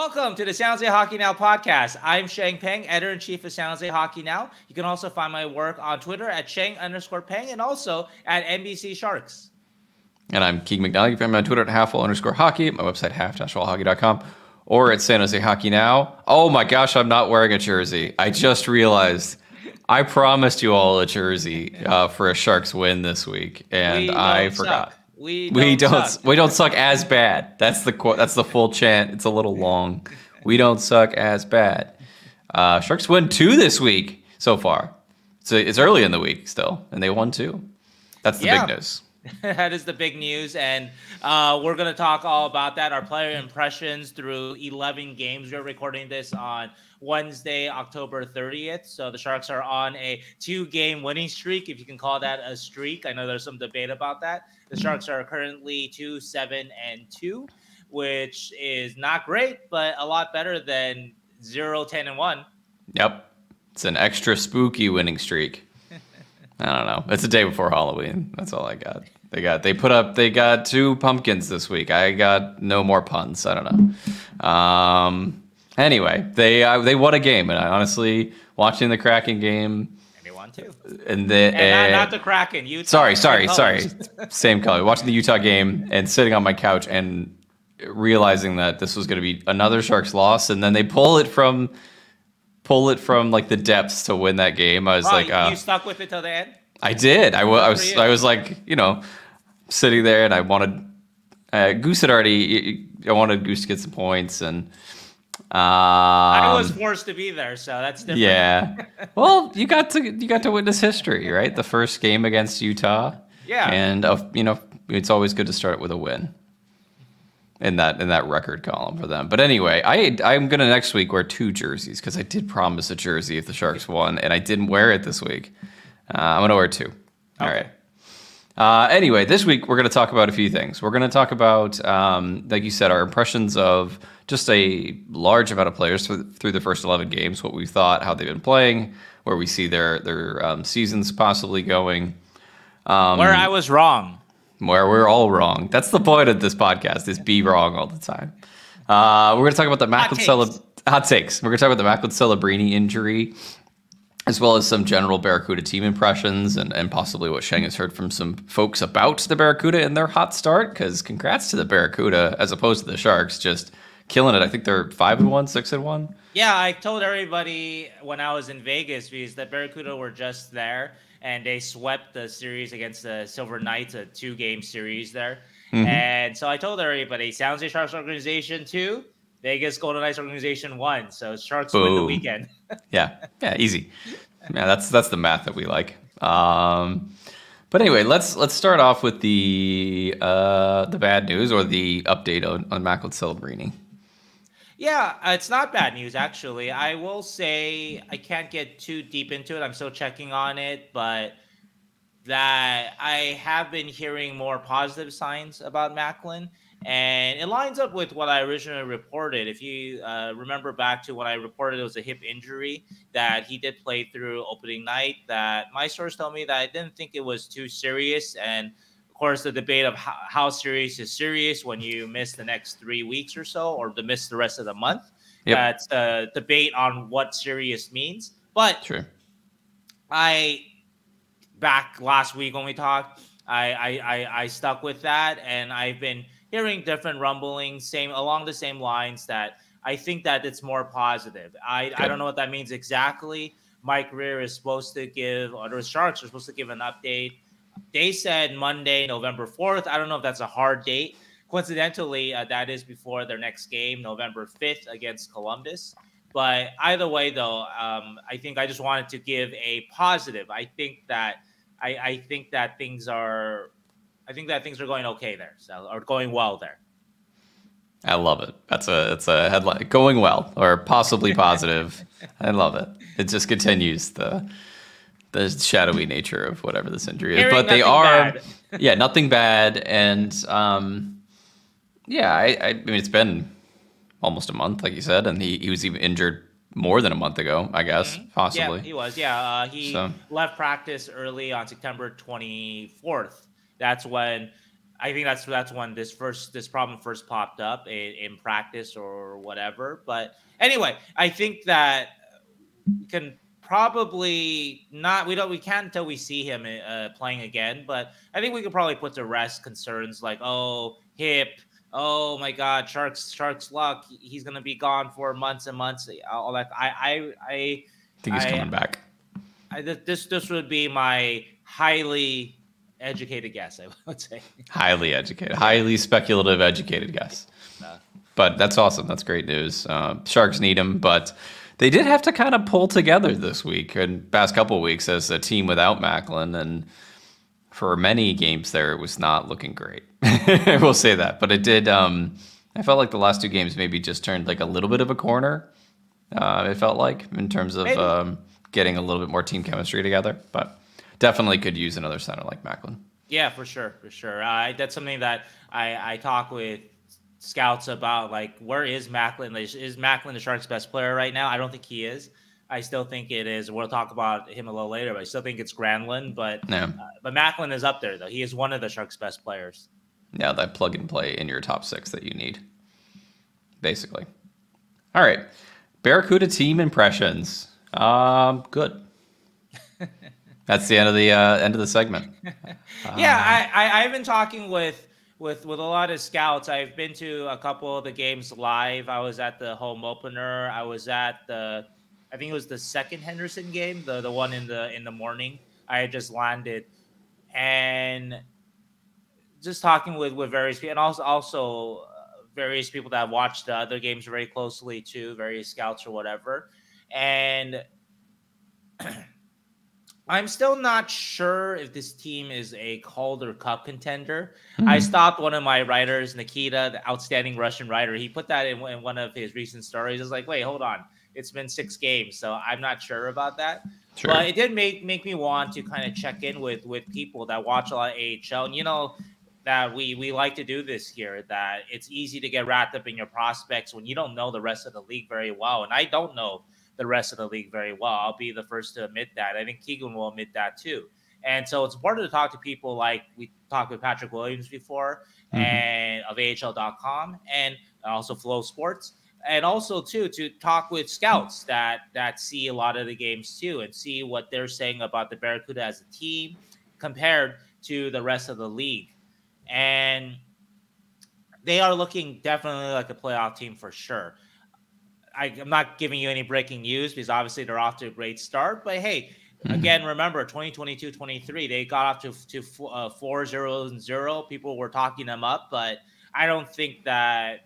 Welcome to the San Jose Hockey Now podcast. I'm Sheng Peng, editor-in-chief of San Jose Hockey Now. You can also find my work on Twitter at Sheng_Peng and also at NBC Sharks. And I'm Keegan McNally. You can find me on Twitter at halfwall_hockey, my website half-wallhockey.com, or at San Jose Hockey Now. Oh my gosh, I'm not wearing a jersey. I just realized I promised you all a jersey for a Sharks win this week, and I forgot. We don't suck as bad. That's the full chant. It's a little long. We don't suck as bad. Sharks win 2 this week so far. So it's early in the week still, and they won 2. That's the big news. That is the big news, and we're going to talk all about that. Our player impressions through 11 games. We're recording this on Wednesday, October 30th. So the Sharks are on a 2-game winning streak, if you can call that a streak. I know there's some debate about that. The Sharks are currently 2-7-2, which is not great, but a lot better than 0-10-1. Yep. It's an extra spooky winning streak. I don't know. It's the day before Halloween. That's all I got. They got 2 pumpkins this week. I got no more puns. I don't know. Anyway, they won a game, and I honestly, watching the Kraken game, and they won 2. And not the Kraken. Utah. Sorry. Same color. Watching the Utah game and sitting on my couch and realizing that this was going to be another Sharks loss, and then they pull it from like the depths to win that game. I was you stuck with it till the end? I did. I was like, sitting there, and I wanted Goose had already. I wanted Goose to get some points, and I was forced to be there, so that's different. Yeah. Well, you got to witness history, right? The first game against Utah. Yeah. And it's always good to start with a win in that record column for them. But anyway, I'm gonna next week wear 2 jerseys because I did promise a jersey if the Sharks won, and I didn't wear it this week. I'm gonna wear 2. Okay. All right. Anyway, this week we're gonna talk about a few things. We're gonna talk about, like you said, our impressions of just a large amount of players through the first 11 games, what we thought, how they've been playing, where we see their seasons possibly going. Where I was wrong. Where we're all wrong. That's the point of this podcast, is be wrong all the time. We're going to talk about the hot takes. We're going to talk about the Macklin Celebrini injury, as well as some general Barracuda team impressions and possibly what Sheng has heard from some folks about the Barracuda and their hot start, because congrats to the Barracuda, as opposed to the Sharks, just killing it. I think they're 5-1, 6-1. Yeah, I told everybody when I was in Vegas, because the Barracuda were just there, and they swept the series against the Silver Knights, a 2-game series there. Mm-hmm. And so I told everybody, San Jose Sharks organization 2, Vegas Golden Knights organization 1. So Sharks win the weekend. Yeah, easy. Yeah, that's the math that we like. But anyway, let's start off with the bad news, or the update on Macklin Celebrini. Yeah, it's not bad news, actually. I will say I can't get too deep into it. I'm still checking on it, but that I have been hearing more positive signs about Macklin, and it lines up with what I originally reported. If you remember back to when I reported it was a hip injury that he did play through opening night, that my source told me that I didn't think it was too serious, and of course, the debate of how serious is serious when you miss the next 3 weeks or so, or to miss the rest of the month. Yep. That's a debate on what serious means. But sure. Back last week when we talked, I stuck with that, and I've been hearing different rumblings, along the same lines, that I think that it's more positive. I don't know what that means exactly. Mike Rear is supposed to give, or the Sharks are supposed to give an update. They said Monday, November 4th. I don't know if that's a hard date. Coincidentally, that is before their next game, November 5th against Columbus. But either way, though, I think I just wanted to give a positive. I think that things are going okay there, or going well there. I love it. That's a headline. Going well, or possibly positive. I love it. It just continues the shadowy nature of whatever this injury is. But they are bad. Nothing bad. And I mean, it's been almost a month, like you said, and he was even injured more than a month ago, I guess, possibly. Yeah, he was. Yeah, he left practice early on September 24th. That's when I think that's when this problem first popped up in practice or whatever. But anyway, I think that we can probably not we can't until we see him playing again. But I think we could probably put to rest concerns like, oh, hip, oh my God, Sharks luck, he's gonna be gone for months and months. All that. I think he's coming back. This would be my highly educated guess, I would say. Highly educated, highly speculative, educated guess. But that's awesome. That's great news. Sharks need him, but they did have to kind of pull together this week and past couple of weeks as a team without Macklin. And for many games there, it was not looking great. We'll say that. But it did. I felt like the last 2 games maybe just turned like a little bit of a corner. It felt like in terms of getting a little bit more team chemistry together. But definitely could use another center like Macklin. Yeah, for sure. That's something that I talk with scouts about, like, where is Macklin? Is Macklin the Sharks' best player right now? I don't think he is. I still think it is. We'll talk about him a little later, but I still think it's Granlund. But Macklin is up there, though. He is one of the Sharks' best players. Yeah, that plug and play in your top 6 that you need, basically. All right, Barracuda team impressions. Good. That's the end of the segment. Yeah, I've been talking with a lot of scouts. I've been to a couple of the games live. I was at the home opener. I was at I think it was the second Henderson game, the one in the morning. I had just landed, and just talking with various people, and also various people that watched the other games very closely too, various scouts or whatever, and I'm still not sure if this team is a Calder Cup contender. I stopped one of my writers, Nikita, the outstanding Russian writer. He put that in one of his recent stories. I was like, wait, hold on. It's been 6 games, so I'm not sure about that. Sure. But it did make me want to kind of check in with people that watch a lot of AHL. And you know that we like to do this here, that it's easy to get wrapped up in your prospects when you don't know the rest of the league very well. And I don't know the rest of the league very well. I'll be the first to admit that. I think Keegan will admit that too. And so it's important to talk to people like we talked with Patrick Williams before, and of AHL.com, and also Flow Sports, and also too to talk with scouts that see a lot of the games too, and see what they're saying about the Barracuda as a team compared to the rest of the league. And they are looking definitely like a playoff team for sure. I'm not giving you any breaking news because obviously they're off to a great start. But hey, again, remember 2022-23, they got off to 4-0-0. People were talking them up, but I don't think that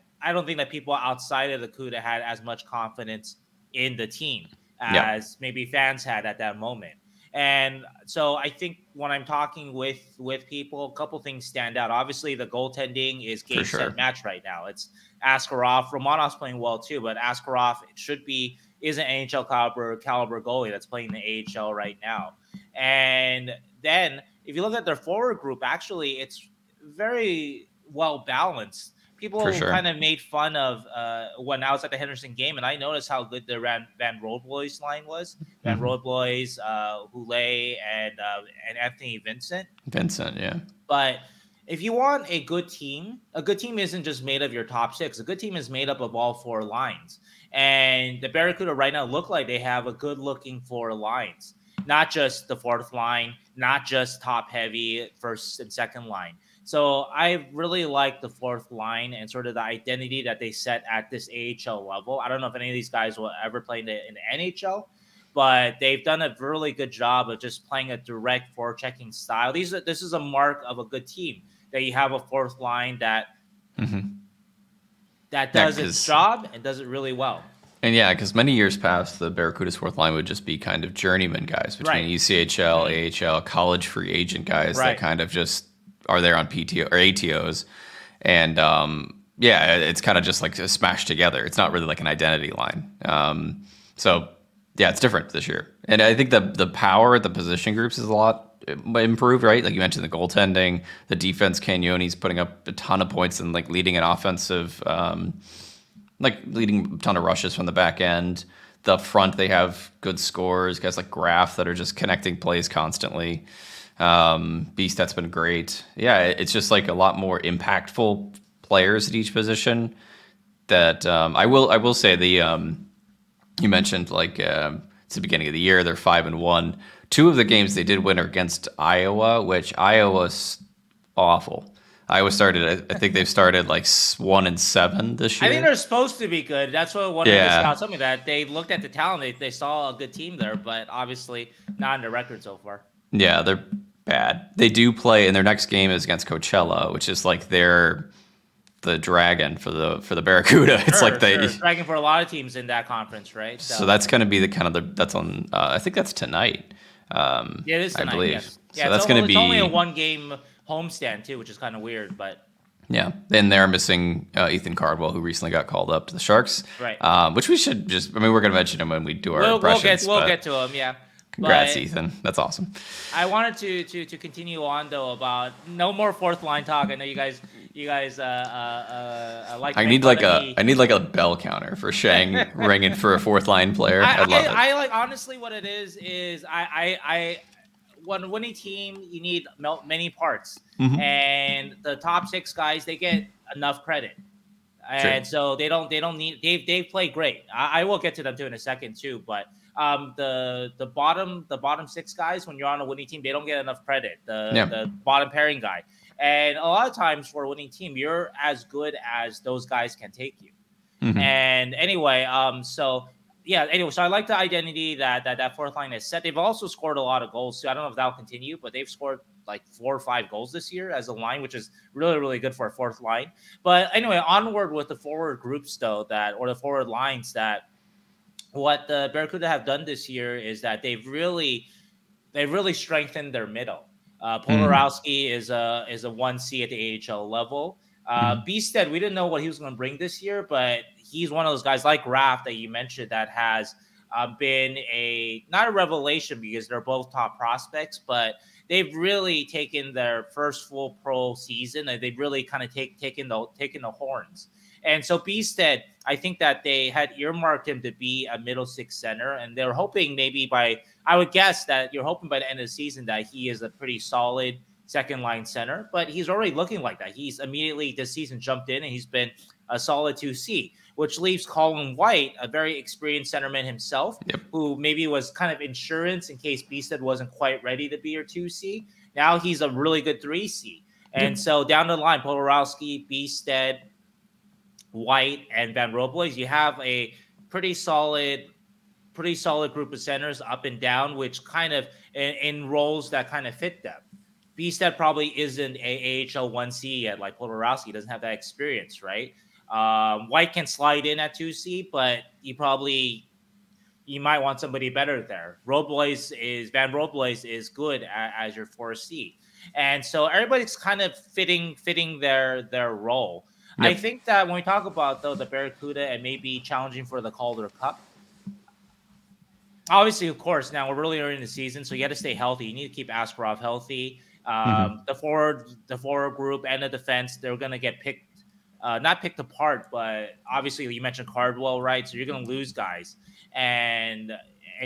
people outside of the CUDA had as much confidence in the team as maybe fans had at that moment. And so I think when I'm talking with people, a couple things stand out. Obviously, the goaltending is game set match right now. It's Askarov. Romanov's playing well too, but Askarov is an NHL caliber goalie that's playing the AHL right now. And then if you look at their forward group, actually, it's very well balanced. People kind of made fun of when I was at the Henderson game, and I noticed how good the Van Roodboys line was. Van Roodboys, Houlet, and Anthony Vincent. Yeah. But if you want a good team isn't just made of your top 6. A good team is made up of all 4 lines. And the Barracuda right now look like they have a good-looking 4 lines. Not just the 4th line, not just top-heavy first and second line. So I really like the 4th line and sort of the identity that they set at this AHL level. I don't know if any of these guys will ever play in the NHL, but they've done a really good job of just playing a direct forechecking style. This is a mark of a good team, that you have a 4th line that does its job and does it really well. And yeah, because many years past, the Barracuda's 4th line would just be kind of journeyman guys between ECHL, AHL, college free agent guys that kind of just are there on PTO or ATOs. And it's kind of just like smashed together. It's not really like an identity line. So yeah, it's different this year. And I think the power at the position groups is a lot improved, right? Like you mentioned, the goaltending, the defense, Cagnoni's putting up a ton of points and like leading an offensive, like leading a ton of rushes from the back end. The front, they have good scorers, guys like Graf that are just connecting plays constantly. Beasted's been great. Yeah, it's just like a lot more impactful players at each position. That I will say you mentioned like it's the beginning of the year, they're 5-1. 2 of the games they did win are against Iowa, which Iowa's awful. Iowa started, I think they've started like 1-7 this year. I think they're supposed to be good. That's what one of the scouts told me, that they looked at the talent. They saw a good team there, but obviously not in the record so far. Yeah, they're bad. They do play, and their next game is against Coachella, which is like the dragon for the Barracuda. It's like dragon for a lot of teams in that conference, right? So that's going to be the kind of that's on. I think that's tonight. Yeah, it is tonight. I believe. Yes. Yeah, so that's going to be only a 1-game homestand too, which is kind of weird, but. Yeah, and they're missing Ethan Cardwell, who recently got called up to the Sharks. Right. Which we should just. I mean, we're going to mention him when we do our impressions. We'll get to him. Yeah. Congrats, Ethan. That's awesome. I wanted to continue on though about no more fourth line talk. I know you guys like. I need like a bell counter for Sheng ringing for a fourth line player. I'd love it. I like, honestly, what it is I when winning team, you need many parts, and the top 6 guys, they get enough credit, and so they don't need. They've played great. I will get to them too in a second too, but the bottom 6 guys, when you're on a winning team, they don't get enough credit. The bottom pairing guy, and a lot of times for a winning team, you're as good as those guys can take you. And anyway, so I like the identity that fourth line has set. They've also scored a lot of goals too. I don't know if that'll continue, but they've scored like 4 or 5 goals this year as a line, which is really, really good for a fourth line. But anyway, onward with the forward groups though, or the forward lines, that what the Barracuda have done this year is that they've really strengthened their middle. Polarowski is a 1C at the AHL level. Beasted, we didn't know what he was going to bring this year, but he's one of those guys like Graf that you mentioned that has been not a revelation, because they're both top prospects, but they've really taken their first full pro season and they've really kind of taken the horns. And so Beasted, I think that they had earmarked him to be a middle 6 center, and they're hoping I would guess that you're hoping by the end of the season that he is a pretty solid second line center, but he's already looking like that. He's immediately this season jumped in and he's been a solid 2C, which leaves Colin White, a very experienced centerman himself, who maybe was kind of insurance in case Beasted wasn't quite ready to be your 2C. Now he's a really good 3C. And so down the line, Polarowski, Beasted, White, and Van Robles, you have a pretty solid group of centers up and down, which kind of in roles that kind of fit them. Beasted probably isn't a AHL 1C yet, like Polarowski doesn't have that experience, right? White can slide in at 2C, but you might want somebody better there. Van Robles is good as your 4C. And so everybody's kind of fitting their role. I think that when we talk about though the Barracuda and maybe challenging for the Calder Cup, obviously, of course, now we're really early in the season, so you got to stay healthy. You need to keep Askarov healthy. The forward group and the defense, they're going to get not picked apart, but obviously you mentioned Cardwell, right? So you're going to lose guys, and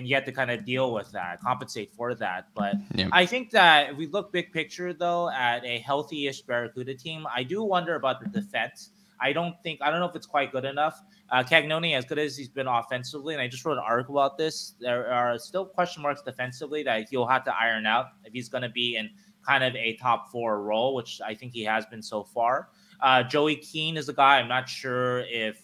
you have to kind of deal with that, compensate for that. But I think that if we look big picture though at a healthy-ish Barracuda team, I do wonder about the defense. I don't know if it's quite good enough. Cagnoni, as good as he's been offensively, and I just wrote an article about this, there are still question marks defensively that he'll have to iron out if he's going to be in kind of a top 4 role, which I think he has been so far. Joey Keane is a guy I'm not sure if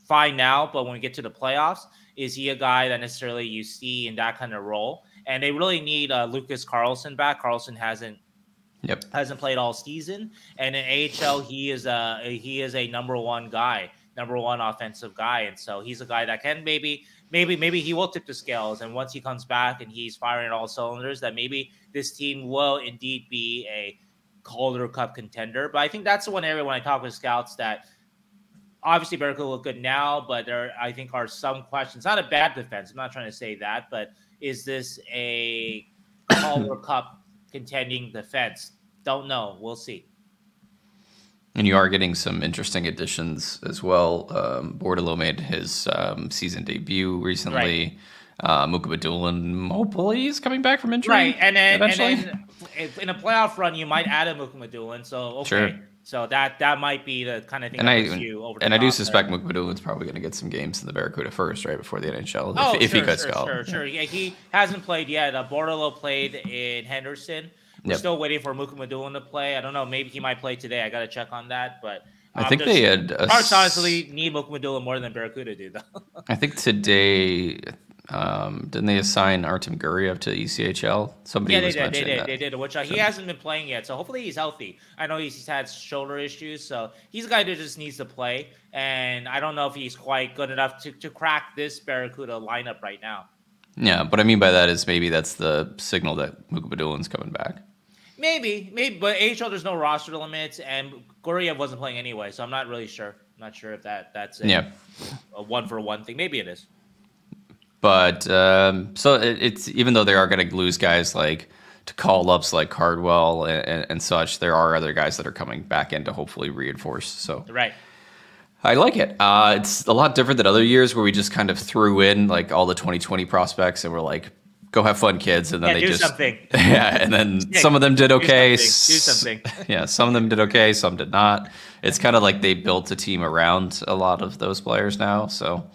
fine now, but when we get to the playoffs, is he a guy that necessarily you see in that kind of role? And they really need Lucas Carlson back. Carlson hasn't played all season, and in AHL he is a number 1 offensive guy, and so he's a guy that can maybe he will tip the scales, and once he comes back and he's firing all cylinders, that maybe this team will indeed be a Calder Cup contender. But I think that's the one area when I talk with scouts that obviously Barracuda look good now, but there I think are some questions. Not a bad defense, I'm not trying to say that, but is this a Calder Cup contending defense? Don't know. We'll see. And you are getting some interesting additions as well. Bordalo made his season debut recently. Right. Mukabadulin hopefully is coming back from injury. Right, and eventually. then in a playoff run, you might add a Mukmadulin. So okay, Sure. so that might be the kind of thing And that puts you over the top. I do suspect Mukbadulin's probably going to get some games in the Barracuda first, right before the NHL, if sure, he could sure. Yeah, he hasn't played yet. Bordalo played in Henderson. We're still waiting for Mukmadulin to play. I don't know. Maybe he might play today. I got to check on that. But I think they had. Sharks honestly need Mukmadulin more than Barracuda do, though. I think today. Didn't they assign Artem Guriev to ECHL? Somebody was mentioning that. They did. Which he hasn't been playing yet, so hopefully he's healthy. I know he's had shoulder issues, so he's a guy that just needs to play. And I don't know if he's quite good enough to crack this Barracuda lineup right now. Yeah, what I mean by that is maybe that's the signal that Mukabadulin's coming back. Maybe, but AHL there's no roster limits, and Guriev wasn't playing anyway, so I'm not really sure. I'm not sure if that's a one-for-one thing. Maybe it is. But so it's even though they are going to lose guys like to call-ups like Cardwell and such, there are other guys that are coming back in to hopefully reinforce. So right, I like it. It's a lot different than other years where we just kind of threw in like all the 2020 prospects and we're like, "Go have fun, kids," and then they do just something. and then some of them did okay. Do something. Yeah, some of them did okay, some did not. It's kind of like they built a team around a lot of those players now. So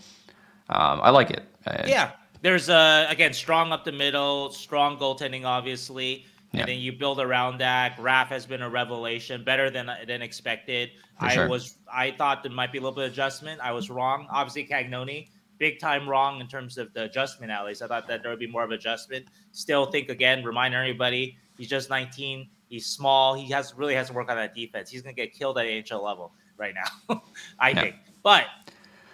I like it. Yeah, there's again strong up the middle, strong goaltending, obviously, and then you build around that. Graf has been a revelation, better than expected. I thought there might be a little bit of adjustment. I was wrong. Obviously, Cagnoni, big time wrong in terms of the adjustment. At least I thought that there would be more of adjustment. Still think again, remind everybody, he's just 19. He's small. He really has to work on that defense. He's gonna get killed at AHL level right now, I think. But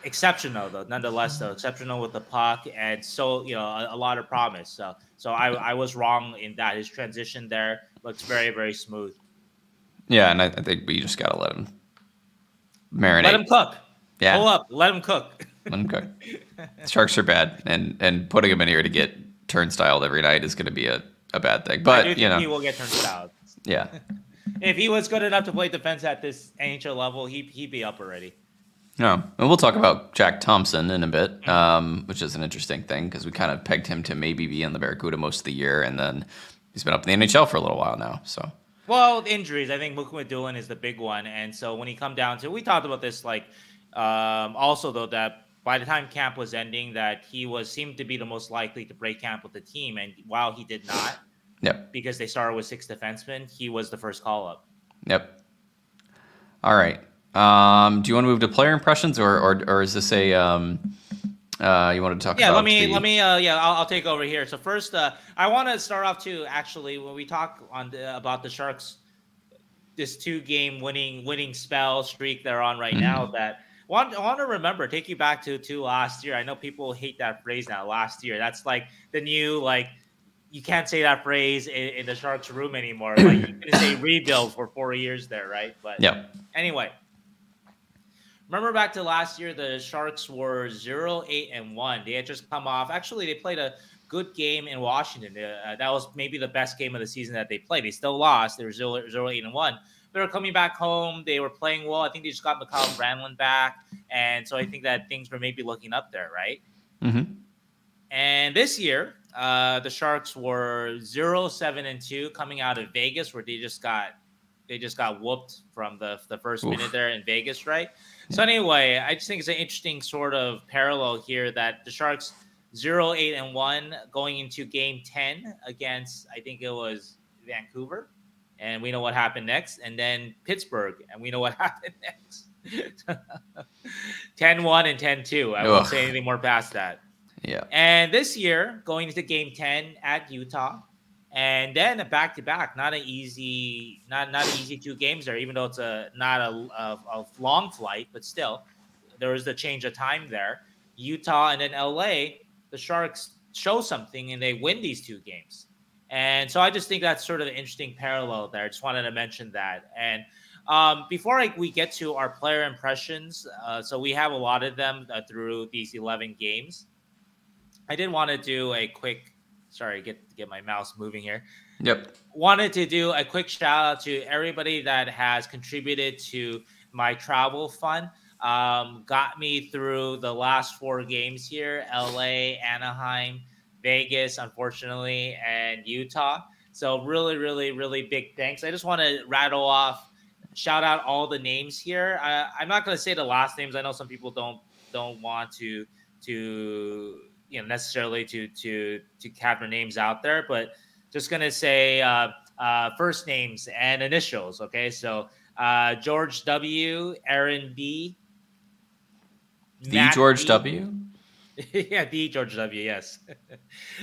exceptional though, nonetheless though, exceptional with the puck, and so a lot of promise. So I was wrong in that. His transition there looks very, very smooth. Yeah, and I think we just gotta let him marinate. Let him cook. Yeah, pull up. Let him cook. Let him cook. Sharks are bad, and putting him in here to get turnstiled every night is going to be a bad thing. But I do think he will get turnstiled. Yeah. If he was good enough to play defense at this NHL level, he'd be up already. No, and we'll talk about Jack Thompson in a bit, which is an interesting thing because we kind of pegged him to maybe be in the Barracuda most of the year, and then he's been up in the NHL for a little while now. So, well, injuries. I think Mukmadulin is the big one, and so when he come down to, we talked about this also though that by the time camp was ending, that he seemed to be the most likely to break camp with the team, and while he did not, because they started with 6 defensemen, he was the first call up. Yep. All right. Do you want to move to player impressions, or is this a you want to talk about? I'll take over here. So first, I want to start off too. Actually, when we talk about the Sharks, this 2-game winning spell streak they're on right now, that I want to take you back to last year. I know people hate that phrase now. Last year, that's like the new you can't say that phrase in the Sharks room anymore. Like you can say rebuild for 4 years there, right? But anyway. Remember back to last year, the Sharks were 0-8-1. They had just come off. Actually, they played a good game in Washington. That was maybe the best game of the season that they played. They still lost. They were 0-8-1. They were coming back home. They were playing well. I think they just got Mikael Granlund back. And so I think that things were maybe looking up there, right? Mm-hmm. And this year, the Sharks were 0-7-2 coming out of Vegas, where they just got whooped from the first minute there in Vegas, right? So anyway, I just think it's an interesting sort of parallel here that the Sharks 0-8-1 going into game 10 against, I think it was Vancouver, and we know what happened next, and then Pittsburgh, and we know what happened next. 10-1 and 10-2. I won't say anything more past that. Yeah. And this year, going into game 10 at Utah, and then a back-to-back, not an easy 2 games there, even though it's not a long flight, but still, there was the change of time there. Utah and then LA, the Sharks show something and they win these 2 games. And so I just think that's sort of an interesting parallel there. I just wanted to mention that. And before we get to our player impressions, so we have a lot of them through these 11 games. I did want to do a quick, sorry, get my mouse moving here. Yep. Wanted to do a quick shout out to everybody that has contributed to my travel fund. Got me through the last 4 games here: LA, Anaheim, Vegas, unfortunately, and Utah. So really, really, really big thanks. I just want to rattle off, shout out all the names here. I'm not going to say the last names. I know some people don't want to necessarily to have their names out there, but just gonna say first names and initials. Okay, so George W, Aaron B, The Matt George B. W. Yeah, the George W. Yes.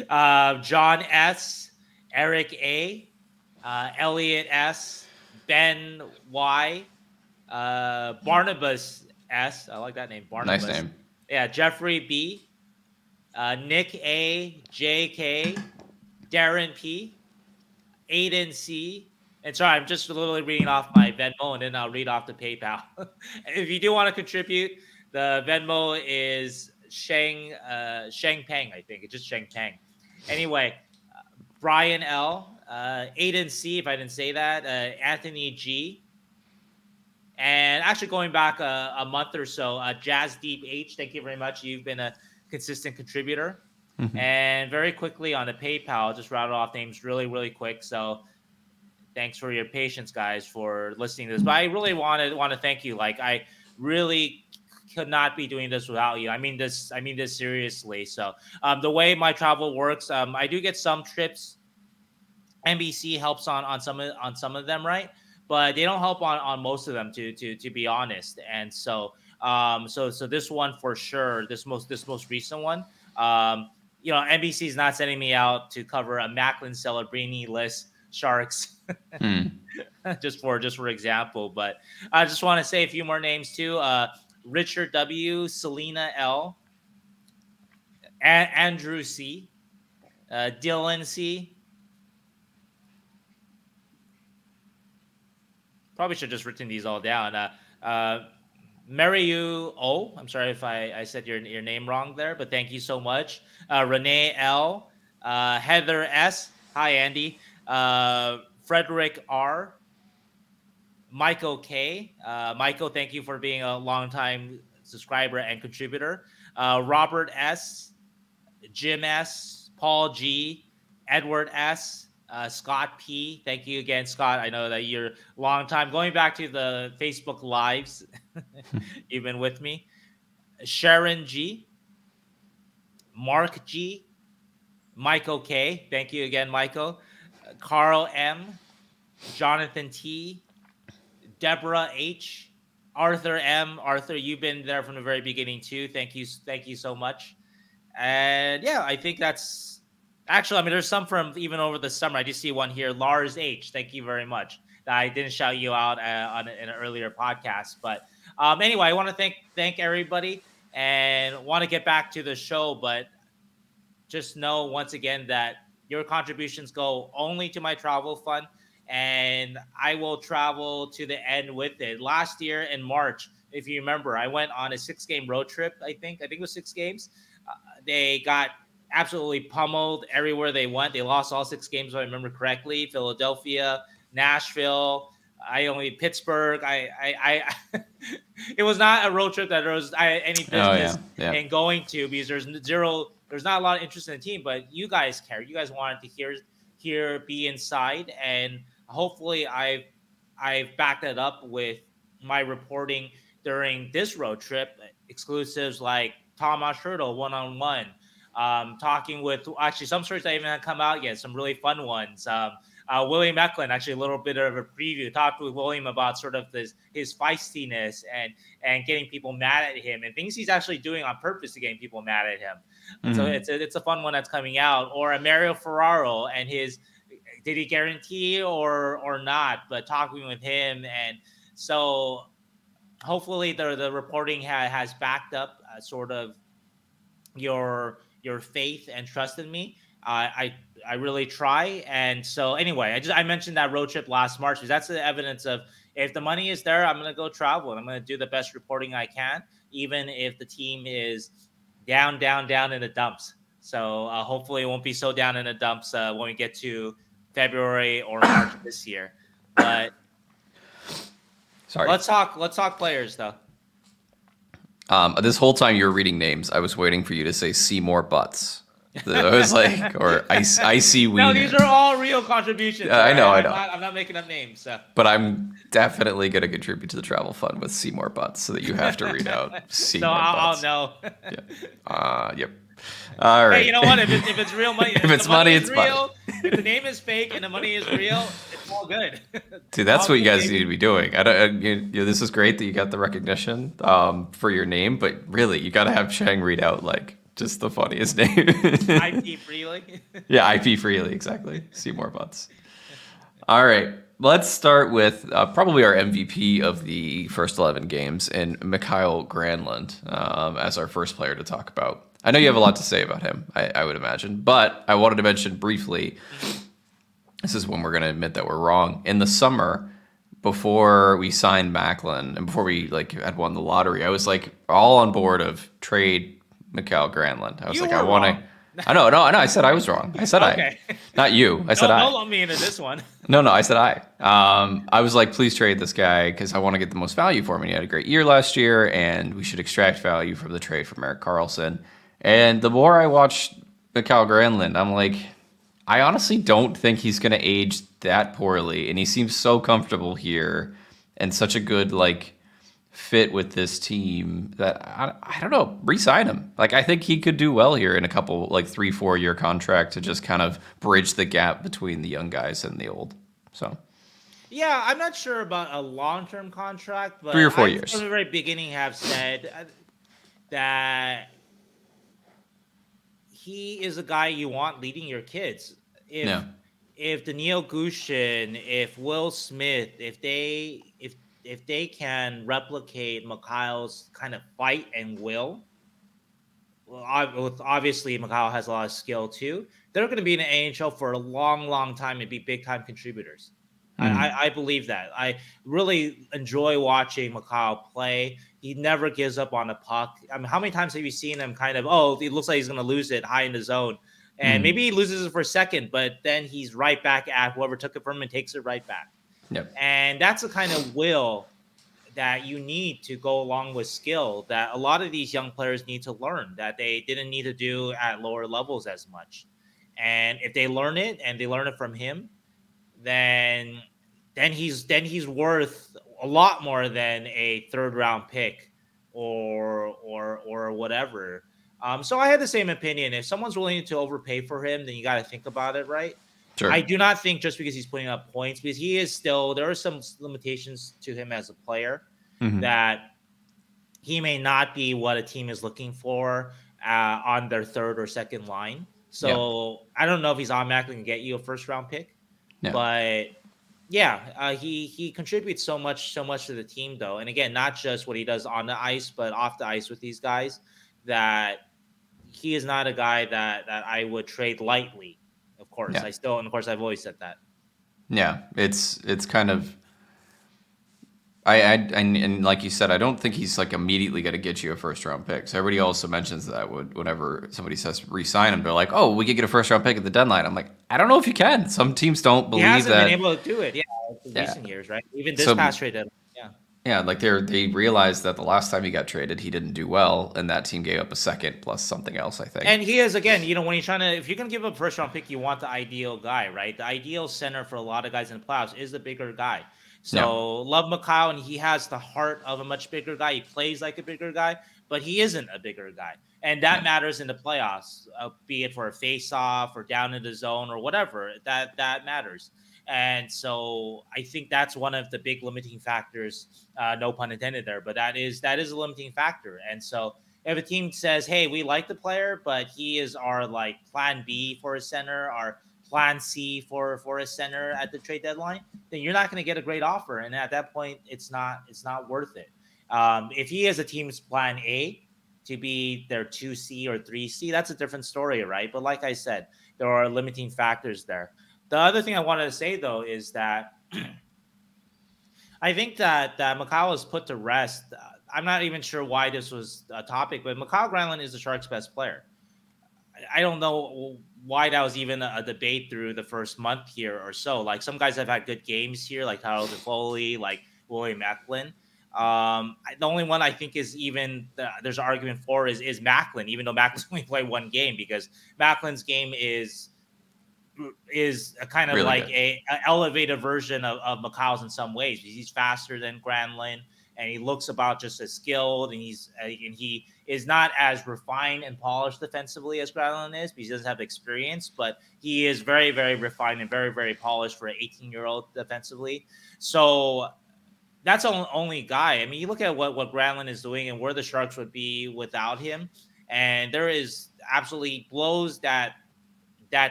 John S, Eric A, Elliot S, Ben Y, Barnabas S. I like that name, Barnabas. Nice name. Yeah, Jeffrey B, Nick A, JK, Darren P, Aiden C. And sorry, I'm just literally reading off my Venmo, and then I'll read off the PayPal. If you do want to contribute, the Venmo is Sheng Peng, I think. It's just Sheng Peng. Anyway, Brian L, Aiden C, if I didn't say that, Anthony G, and actually going back a month or so, Jazz Deep H, thank you very much. You've been a consistent contributor. Mm-hmm. And very quickly on the PayPal, just rattle off names really, really quick. So thanks for your patience, guys, for listening to this. But I really want to thank you. Like, I really could not be doing this without you. I mean this seriously. So the way my travel works, I do get some trips. NBC helps on some of them, right? But they don't help on most of them, to be honest. And so so this one for sure, this most recent one, NBC is not sending me out to cover a Macklin Celebrini list Sharks, just for example. But I just want to say a few more names too. Richard W, Selena L, Andrew C, Dylan C. Probably should have just written these all down. Mariu O, I'm sorry if I said your name wrong there, but thank you so much. Renee L, Heather S, hi Andy, Frederick R, Michael K. Michael, thank you for being a longtime subscriber and contributor. Robert S, Jim S, Paul G, Edward S, Scott P. Thank you again, Scott. I know that you're long time going back to the Facebook lives. You've been with me. Sharon G, Mark G, Michael K. Thank you again, Michael. Carl M, Jonathan T, Deborah H, Arthur M. Arthur, you've been there from the very beginning too. Thank you so much. And yeah, I think that's actually, I mean, there's some from even over the summer. I just see one here. Lars H, thank you very much. I didn't shout you out in an earlier podcast, but anyway, I want to thank everybody and want to get back to the show, but just know once again that your contributions go only to my travel fund, and I will travel to the end with it. Last year in March, if you remember, I went on a 6-game road trip. I think it was 6 games. They got absolutely pummeled everywhere they went. They lost all 6 games, if I remember correctly. Philadelphia, Nashville, Pittsburgh. It was not a road trip that there was any business in going to, because there's not a lot of interest in the team, but you guys care. You guys wanted to be inside, and hopefully I've backed that up with my reporting during this road trip. Exclusives like Thomas Hurdle one-on-one, talking with actually some stories that even haven't come out yet, some really fun ones. William Eklund, actually a little bit of a preview, talked with William about sort of his feistiness and getting people mad at him and things he's actually doing on purpose to get people mad at him. Mm-hmm. So it's a fun one that's coming out. Or a Mario Ferraro and his, did he guarantee or not, but talking with him. And so hopefully the reporting has backed up sort of your faith and trust in me. I really try. And so anyway, I mentioned that road trip last March because that's the evidence of, if the money is there, I'm going to go travel and I'm going to do the best reporting I can, even if the team is down in the dumps. So hopefully it won't be so down in the dumps when we get to February or March this year. But sorry, let's talk players though. This whole time you were reading names, I was waiting for you to say Seymour Butts. I was like, or I see Wiener. No, these are all real contributions. I know. I'm not making up names. So. But I'm definitely going to contribute to the travel fund with Seymour Butts, so that you have to read out Seymour Butts. I'll know. Yep. All right. Hey, you know what? If it's real money, if it's money, it's real. If the name is fake and the money is real, it's all good. Dude, that's what you guys need to be doing. This is great that you got the recognition for your name, but really, you got to have Sheng read out like just the funniest name. IP Freely. Yeah, IP Freely, exactly. Seymour Butts. All right. Let's start with probably our MVP of the first 11 games and Mikael Granlund as our first player to talk about. I know you have a lot to say about him, I would imagine, but I wanted to mention briefly, this is when we're going to admit that we're wrong. In the summer, before we signed Macklin and before we had won the lottery, I was all on board of trade Mikael Granlund. I was I want to. I know. I said I was wrong. I said okay. Not you. I said Don't lump me into this one. No, I said I. I was please trade this guy because I want to get the most value for him. And he had a great year last year, and we should extract value from the trade from Erik Karlsson. And the more I watch Mikael Granlund, I'm I honestly don't think he's going to age that poorly. And he seems so comfortable here and such a good, fit with this team that I don't know, re-sign him. I think he could do well here in a couple 3-4 year contract to just kind of bridge the gap between the young guys and the old. So yeah, I'm not sure about a long-term contract, but 3 or 4 years from the very beginning have said that he is a guy you want leading your kids. If Danil Gushchin, if Will Smith, if they can replicate Mikael's kind of fight and will, obviously Mikael has a lot of skill too. They're going to be in the NHL for a long, long time and be big-time contributors. I believe that. I really enjoy watching Mikael play. He never gives up on a puck. I mean, how many times have you seen him it looks like he's going to lose it high in the zone. And maybe he loses it for a second, but then he's right back at whoever took it from him and takes it right back. Yep. And that's the kind of will that you need to go along with skill that a lot of these young players need to learn that they didn't need to do at lower levels as much. And if they learn it and they learn it from him, then he's worth a lot more than a 3rd round pick or whatever. So I had the same opinion. If someone's willing to overpay for him, then you got to think about it, right? Sure. I do not think just because he's putting up points, because he is still, there are some limitations to him as a player that he may not be what a team is looking for on their 3rd or 2nd line. So I don't know if he's automatically going to get you a 1st round pick, but yeah, he contributes so much to the team though. And again, not just what he does on the ice, but off the ice with these guys, that he is not a guy that I would trade lightly. Of course, I've always said that. Yeah, it's kind of, and like you said, I don't think he's immediately going to get you a 1st round pick. So everybody also mentions that whenever somebody says re-sign him, they're like, oh, we could get a 1st round pick at the deadline. I'm I don't know if you can. Some teams don't believe that. He hasn't been able to do it. Yeah, in recent years, right? Even this past trade deadline. Yeah, they realized that the last time he got traded, he didn't do well, and that team gave up a 2nd plus something else, I think. And he is, again, when you're trying to, if you're going to give up a 1st round pick, you want the ideal guy, right? The ideal center for a lot of guys in the playoffs is the bigger guy. So love Mikael, and he has the heart of a much bigger guy. He plays like a bigger guy, but he isn't a bigger guy. And that matters in the playoffs, be it for a face-off or down in the zone or whatever, that matters. And so I think that's one of the big limiting factors, no pun intended there, but that is a limiting factor. And so if a team says, hey, we like the player, but he is our plan B for a center, our plan C for a center at the trade deadline, then you're not going to get a great offer. And at that point, it's not worth it. If he is a team's plan A to be their 2C or 3C, that's a different story, right? But like I said, there are limiting factors there. The other thing I wanted to say, though, is that I think that Mikael is put to rest. I'm not even sure why this was a topic, but Mikael Granlund is the Sharks' best player. I don't know why that was even a debate through the first month here or so. Like some guys have had good games here, like Toffoli, like William Eklund. The only one I think is even there's an argument for is Macklin, even though Macklin's only played one game, because Macklin's game is a kind of Really like good. a elevated version of Mikael's in some ways. He's faster than Granlund, and he looks about just as skilled, and he is not as refined and polished defensively as Granlund is, because he doesn't have experience, but he is very, very refined and very, very polished for an 18-year-old defensively. So that's the only guy. I mean, you look at what Granlund is doing and where the Sharks would be without him, and there is absolutely blows that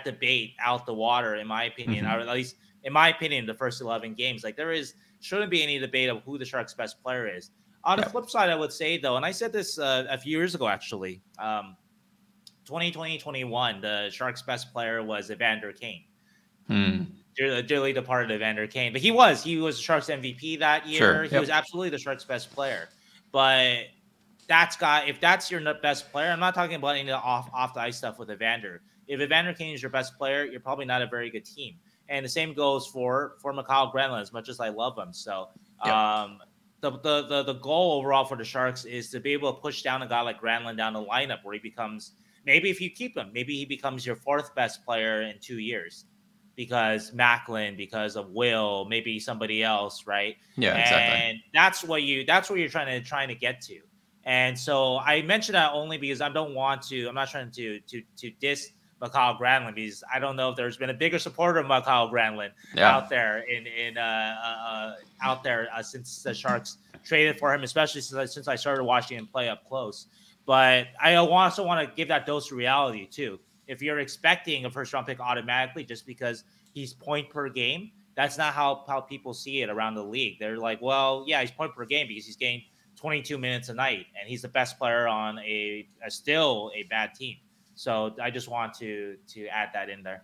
debate out the water, in my opinion, or at least in my opinion, the first 11 games. Like shouldn't be any debate of who the Sharks' best player is. On the flip side, I would say though, and I said this a few years ago actually, 2020-21, the Sharks' best player was Evander Kane. Dearly departed Evander Kane, but he was the Sharks MVP that year. Sure. He was absolutely the Sharks' best player. But if that's your best player, I'm not talking about any off the ice stuff with Evander. If Evander Kane is your best player, you're probably not a very good team. And the same goes for Mikael Granlund, as much as I love him. So the goal overall for the Sharks is to be able to push down a guy like Granlund down the lineup, where he becomes, maybe if you keep him, maybe he becomes your fourth best player in 2 years. Because Macklin, because of Will, maybe somebody else, right? Yeah, exactly. And that's where you're trying to get to. And so I mention that only because I'm not trying to diss Mikael Granlund, because I don't know if there's been a bigger supporter of Mikael Granlund out there since the Sharks traded for him, especially since I started watching him play up close. But I also want to give that dose of reality too. If you're expecting a first round pick automatically just because he's point per game, that's not how people see it around the league. They're like, well, yeah, he's point per game because he's getting 22 minutes a night, and he's the best player on still a bad team. So I just want to add that in there.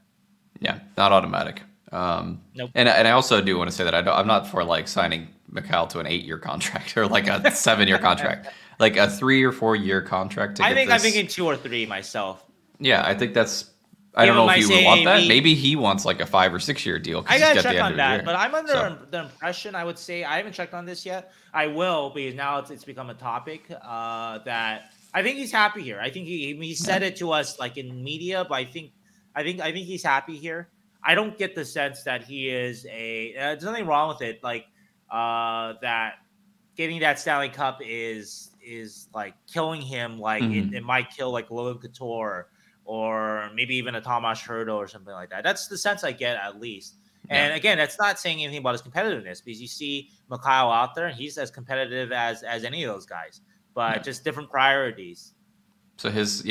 Yeah, not automatic. Nope. And I also do want to say that I'm not for like signing Mikael to an 8-year contract or like a 7-year contract, like a 3 or 4 year contract. I'm thinking 2 or 3 myself. Yeah, I think that's. I don't know if you would want that. Maybe he wants like a 5 or 6 year deal. I gotta check on that, but I'm under the impression, I would say, I haven't checked on this yet. I will, because now it's become a topic that I think he's happy here. I think he said it to us like in media, but I think he's happy here. I don't get the sense that he is there's nothing wrong with it. Like that getting that Stanley Cup is like killing him. Like it might kill like Logan Couture, or maybe even a Tomas Hertl or something like that. That's the sense I get, at least. And again, that's not saying anything about his competitiveness, because you see Mikael out there and he's as competitive as any of those guys, but just different priorities. So his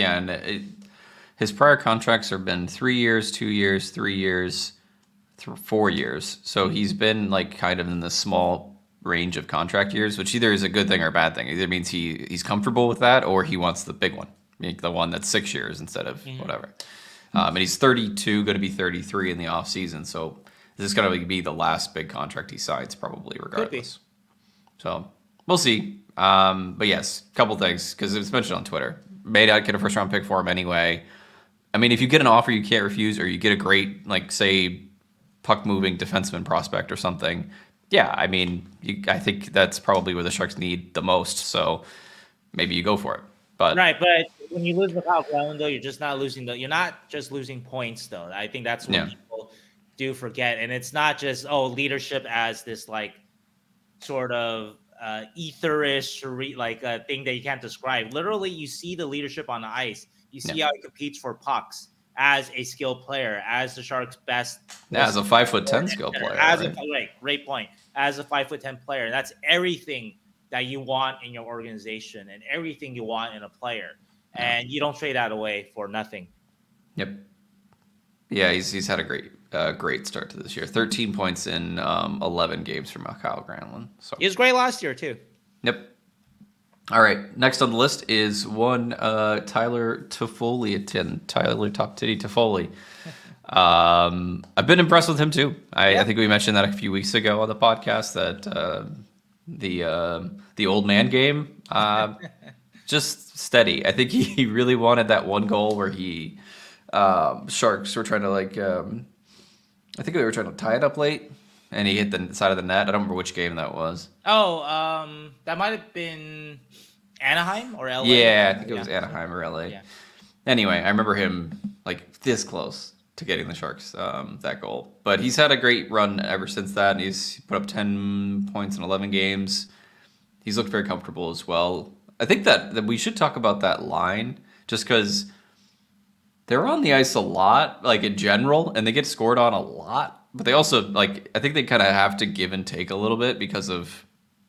prior contracts have been 3 years, 2 years, 3 years, 4 years. So he's been like kind of in the small range of contract years, which either is a good thing or a bad thing. Either means he's comfortable with that, or he wants the big one. The one that's 6 years instead of whatever. And he's 32, going to be 33 in the off season. So this is going to be the last big contract he signs, probably, regardless. So we'll see. But yes, a couple things, because it's mentioned on Twitter. May not get a first round pick for him anyway. I mean, if you get an offer you can't refuse, or you get a great, like, say, puck moving defenseman prospect or something, yeah, I mean, I think that's probably where the Sharks need the most. So maybe you go for it. But when you lose Mikael Granlund, though, you're not just losing points, though. I think that's what people do forget. And it's not just leadership as this like sort of etherish thing that you can't describe. Literally, you see the leadership on the ice. You see how he competes for pucks as a skilled player, as the Sharks' best. Yeah, as a 5'10" skilled player. Great point. As a 5'10" player, that's everything that you want in your organization and everything you want in a player. And you don't trade that away for nothing. Yep. Yeah, he's had a great start to this year. 13 points in 11 games for Mikael Granlund. So he was great last year too. Yep. All right. Next on the list is one Tyler Toffoli. Tyler Top Titty Toffoli. I've been impressed with him too. I think we mentioned that a few weeks ago on the podcast, that the old man game, just steady. I think he really wanted that one goal where he Sharks were trying to I think they were trying to tie it up late, and he hit the side of the net. I don't remember which game that was. Oh, that might have been Anaheim or LA. Yeah, I think it was Anaheim or LA. Yeah. Anyway, I remember him this close to getting the Sharks that goal. But he's had a great run ever since that. He's put up 10 points in 11 games. He's looked very comfortable as well. I think that we should talk about that line just because they're on the ice a lot, in general, and they get scored on a lot. But they also, I think they kind of have to give and take a little bit because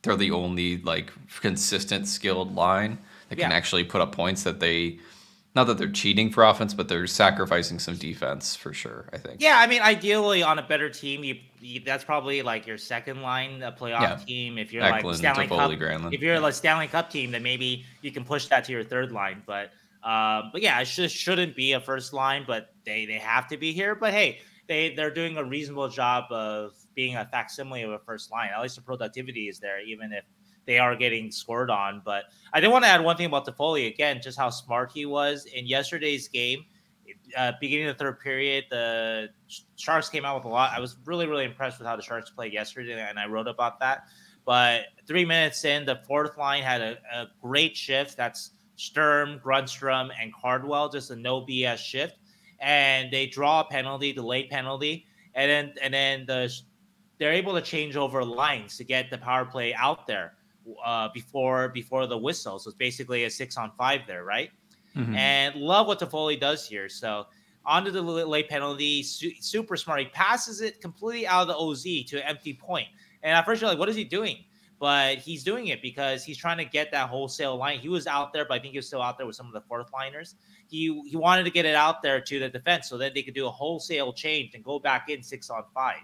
they're the only, consistent, skilled line that can actually put up points that they... Not that they're cheating for offense, but they're sacrificing some defense for sure, I think. Yeah, I mean, ideally on a better team, that's probably your second line, a playoff team. If you're Eklund, Stanley Cup, Granlund. if you're a Stanley Cup team, then maybe you can push that to your third line. But yeah, it shouldn't be a first line, but they have to be here. But hey, they're doing a reasonable job of being a facsimile of a first line. At least the productivity is there, even if they are getting scored on. But I did want to add one thing about Toffoli, again, just how smart he was in yesterday's game. Beginning of the third period, the Sharks came out with a lot. I was really, really impressed with how the Sharks played yesterday, and I wrote about that. But 3 minutes in, the fourth line had a great shift. That's Sturm, Grundstrom, and Cardwell, just a no BS shift. And they draw a penalty, delayed penalty, and then they're able to change over lines to get the power play out there before the whistle. So it's basically a 6-on-5 there, right? Mm-hmm. And love what Toffoli does here. So onto the late penalty, super smart. He passes it completely out of the OZ to an empty point. And at first you're like, what is he doing? But he's doing it because he's trying to get that wholesale line. He was out there, but I think he was still out there with some of the fourth liners. He wanted to get it out there to the defense so that they could do a wholesale change and go back in 6-on-5.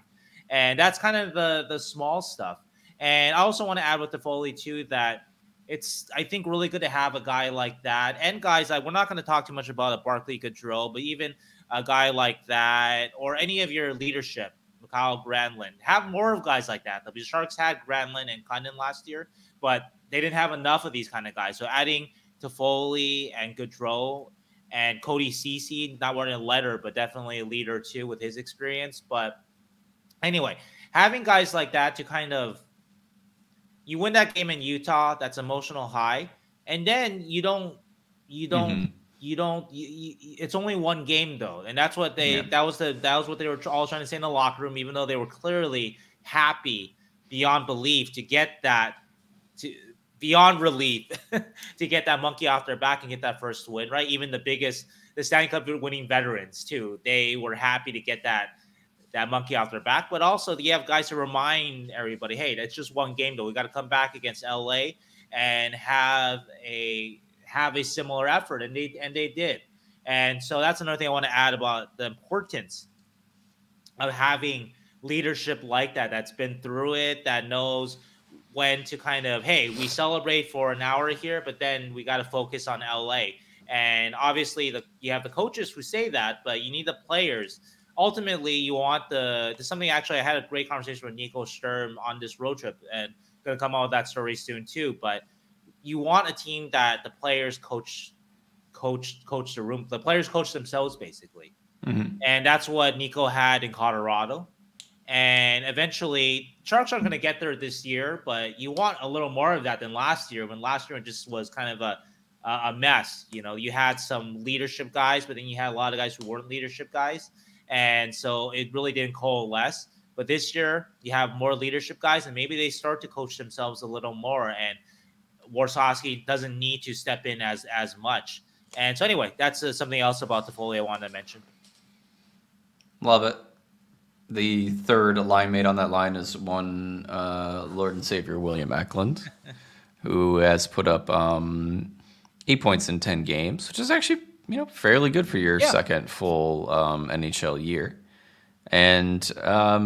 And that's kind of the small stuff. And I also want to add with Toffoli too that it's, I think, really good to have a guy like that. And guys, we're not going to talk too much about a Barclay Goodrow, but even a guy like that or any of your leadership, Mikael Granlund, have more of guys like that. The Sharks had Granlund and Condon last year, but they didn't have enough of these kind of guys. So adding Toffoli and Goodrow and Cody Ceci, not wearing a letter, but definitely a leader too with his experience. But anyway, having guys like that to kind of, you win that game in Utah, that's emotional high, and then it's only one game though, and that's what that was what they were all trying to say in the locker room, even though they were clearly happy beyond belief to get that, beyond relief to get that monkey off their back and get that first win, right? Even the Stanley Cup winning veterans too, they were happy to get that monkey off their back. But also you have guys to remind everybody, hey, that's just one game though. We got to come back against LA and have a similar effort, and they did. And so that's another thing I want to add about the importance of having leadership like that, that's been through it, that knows when to kind of, hey, we celebrate for an hour here, but then we got to focus on LA. And obviously you have the coaches who say that, but you need the players. Ultimately, you want something. Actually, I had a great conversation with Nico Sturm on this road trip, and going to come out with that story soon too. But you want a team that the players coach the room. The players coach themselves basically, and that's what Nico had in Colorado. And eventually, Sharks aren't going to get there this year, but you want a little more of that than last year. When last year it just was kind of a mess. You know, you had some leadership guys, but then you had a lot of guys who weren't leadership guys. And so it really didn't coalesce. But this year, you have more leadership guys, and maybe they start to coach themselves a little more. And Warsawski doesn't need to step in as much. And so anyway, that's something else about Toffoli I wanted to mention. Love it. The third line mate on that line is one Lord and Savior William Eklund, who has put up 8 points in 10 games, which is actually fairly good for your second full NHL year. And I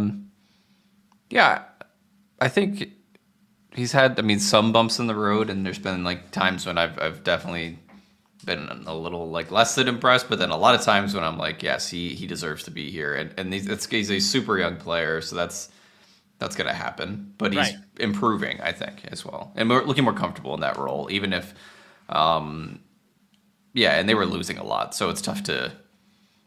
think he's had, some bumps in the road, and there's been times when I've definitely been a little less than impressed, but then a lot of times when I'm like, yes, he deserves to be here. And he's a super young player, so that's going to happen. But he's improving, I think, as well. And looking more comfortable in that role, even if and they were losing a lot, so it's tough to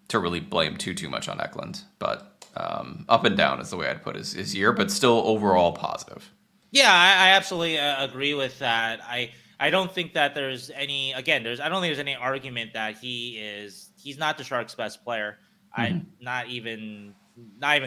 to really blame too much on Eklund. But up and down is the way I'd put his year, but still overall positive. Yeah, I absolutely agree with that. I don't think that there's any, again, I don't think there's any argument that he's not the Sharks' best player. Not even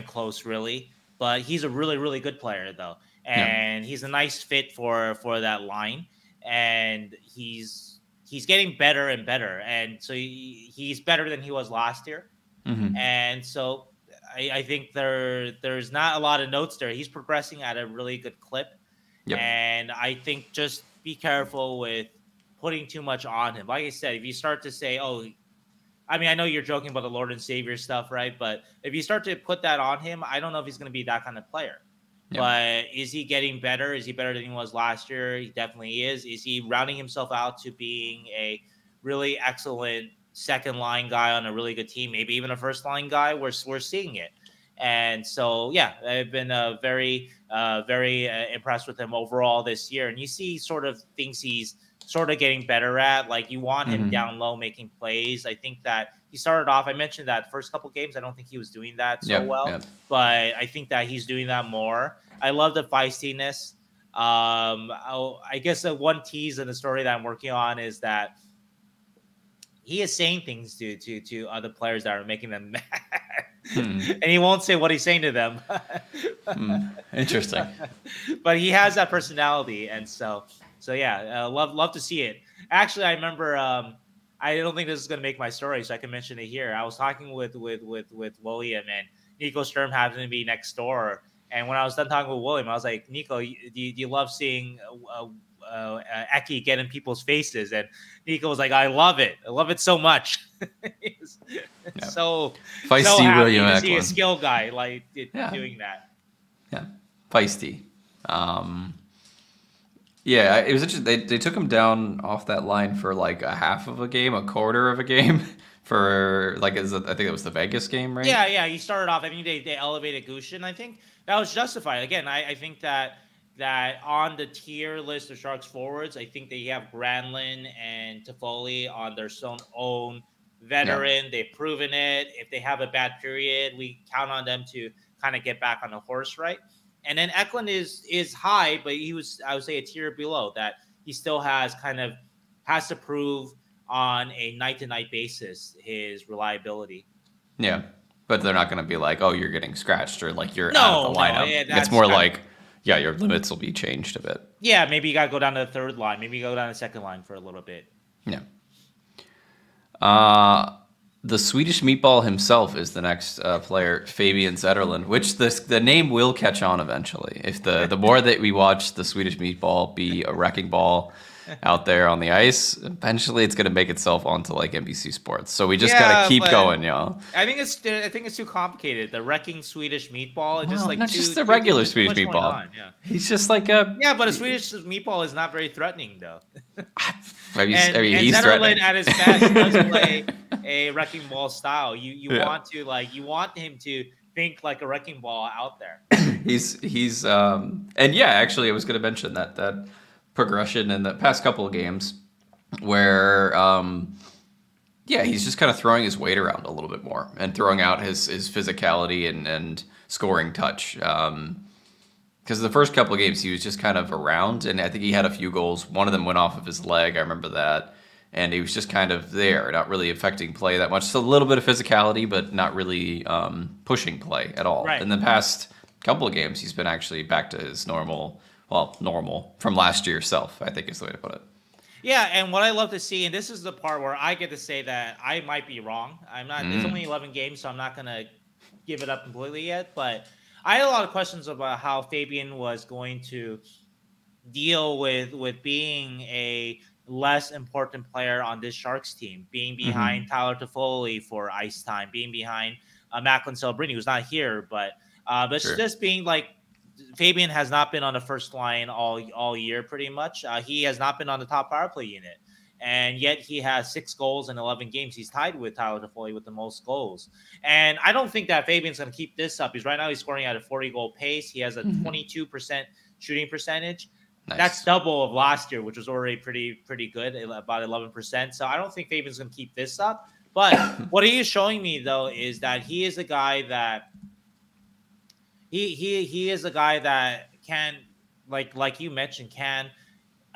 close, really. But he's a really, really good player, though. And he's a nice fit for that line. And he's getting better and better. And so he's better than he was last year. And so I think there's not a lot of notes there. He's progressing at a really good clip. And I think just be careful with putting too much on him. Like I said, if you start to say, I mean, I know you're joking about the Lord and Savior stuff, right? But if you start to put that on him, I don't know if he's going to be that kind of player. But is he getting better? Is he better than he was last year? He definitely is. Is he rounding himself out to being a really excellent second line guy on a really good team, maybe even a first line guy? We're seeing it. And so, yeah, I've been very impressed with him overall this year. And you see sort of things he's sort of getting better at. Like, you want him down low making plays. I think that he started off, I mentioned that first couple games, I don't think he was doing that so well. But I think that he's doing that more. I love the feistiness. I guess the one tease in the story that I'm working on is that he is saying things to other players that are making them mad. And he won't say what he's saying to them. Interesting. But he has that personality, and so yeah, love to see it. Actually, I remember. I don't think this is going to make my story, so I can mention it here. I was talking with William, and Nico Sturm happened to be next door. And when I was done talking with William, I was like, Nico, do you love seeing Eki get in people's faces? And Nico was like, I love it so much. So feisty, so happy William to Eklund. see a skill guy doing that. Yeah, feisty. Yeah, it was interesting. They took him down off that line for like a half of a game, a quarter of a game for like I think it was the Vegas game, right? Yeah. He started off. I mean, they elevated Gushchin. I think that was justified. Again, I think that on the tier list of Sharks forwards, I think they have Granlund and Toffoli on their own veteran. They've proven it. If they have a bad period, we count on them to kind of get back on the horse, right? And then Eklund is high, but he was, I would say, a tier below that. He still has to prove on a night-to-night basis his reliability. Yeah, but they're not going to be like, oh, you're getting scratched or like you're out of the lineup. It's more like, your limits will be changed a bit. Yeah, maybe you got to go down to the third line. Maybe you go down to the second line for a little bit. Yeah. The Swedish meatball himself is the next player, Fabian Zetterlund, which the name will catch on eventually. If the more that we watch the Swedish meatball be a wrecking ball out there on the ice, eventually it's going to make itself onto like NBC Sports. So we just got to keep going, y'all. I think it's too complicated. The wrecking Swedish meatball, just like not just the regular Swedish meatball. He's just like a but a Swedish meatball is not very threatening though. and he's Zetterlund threatening at his best does play a wrecking ball style. You want him to think like a wrecking ball out there. he's and yeah, actually I was going to mention that progression in the past couple of games where he's just kind of throwing his weight around a little bit more and throwing out his physicality and scoring touch. Because the first couple of games he was just kind of around, and I think he had a few goals. One of them went off of his leg, I remember that. And he was just kind of there, not really affecting play that much. Just a little bit of physicality, but not really pushing play at all. Right. In the past couple of games, he's been actually back to his normal from last year's self, I think is the way to put it. Yeah, and what I love to see, and this is the part where I get to say that I might be wrong. I'm not. It's only 11 games, so I'm not going to give it up completely yet. But I had a lot of questions about how Fabian was going to deal with being a less important player on this Sharks team, being behind Tyler Toffoli for ice time, being behind Macklin Celebrini, who's not here, but just being like, Fabian has not been on the first line all year, pretty much. He has not been on the top power play unit, and yet he has 6 goals in 11 games. He's tied with Tyler Toffoli with the most goals. And I don't think that Fabian's going to keep this up. He's scoring at a 40-goal pace. He has a 22% shooting percentage. Nice. That's double of last year, which was already pretty good, about 11%. So I don't think Fabian's going to keep this up. But what he is showing me though is that he is a guy that he is a guy that can, like you mentioned, can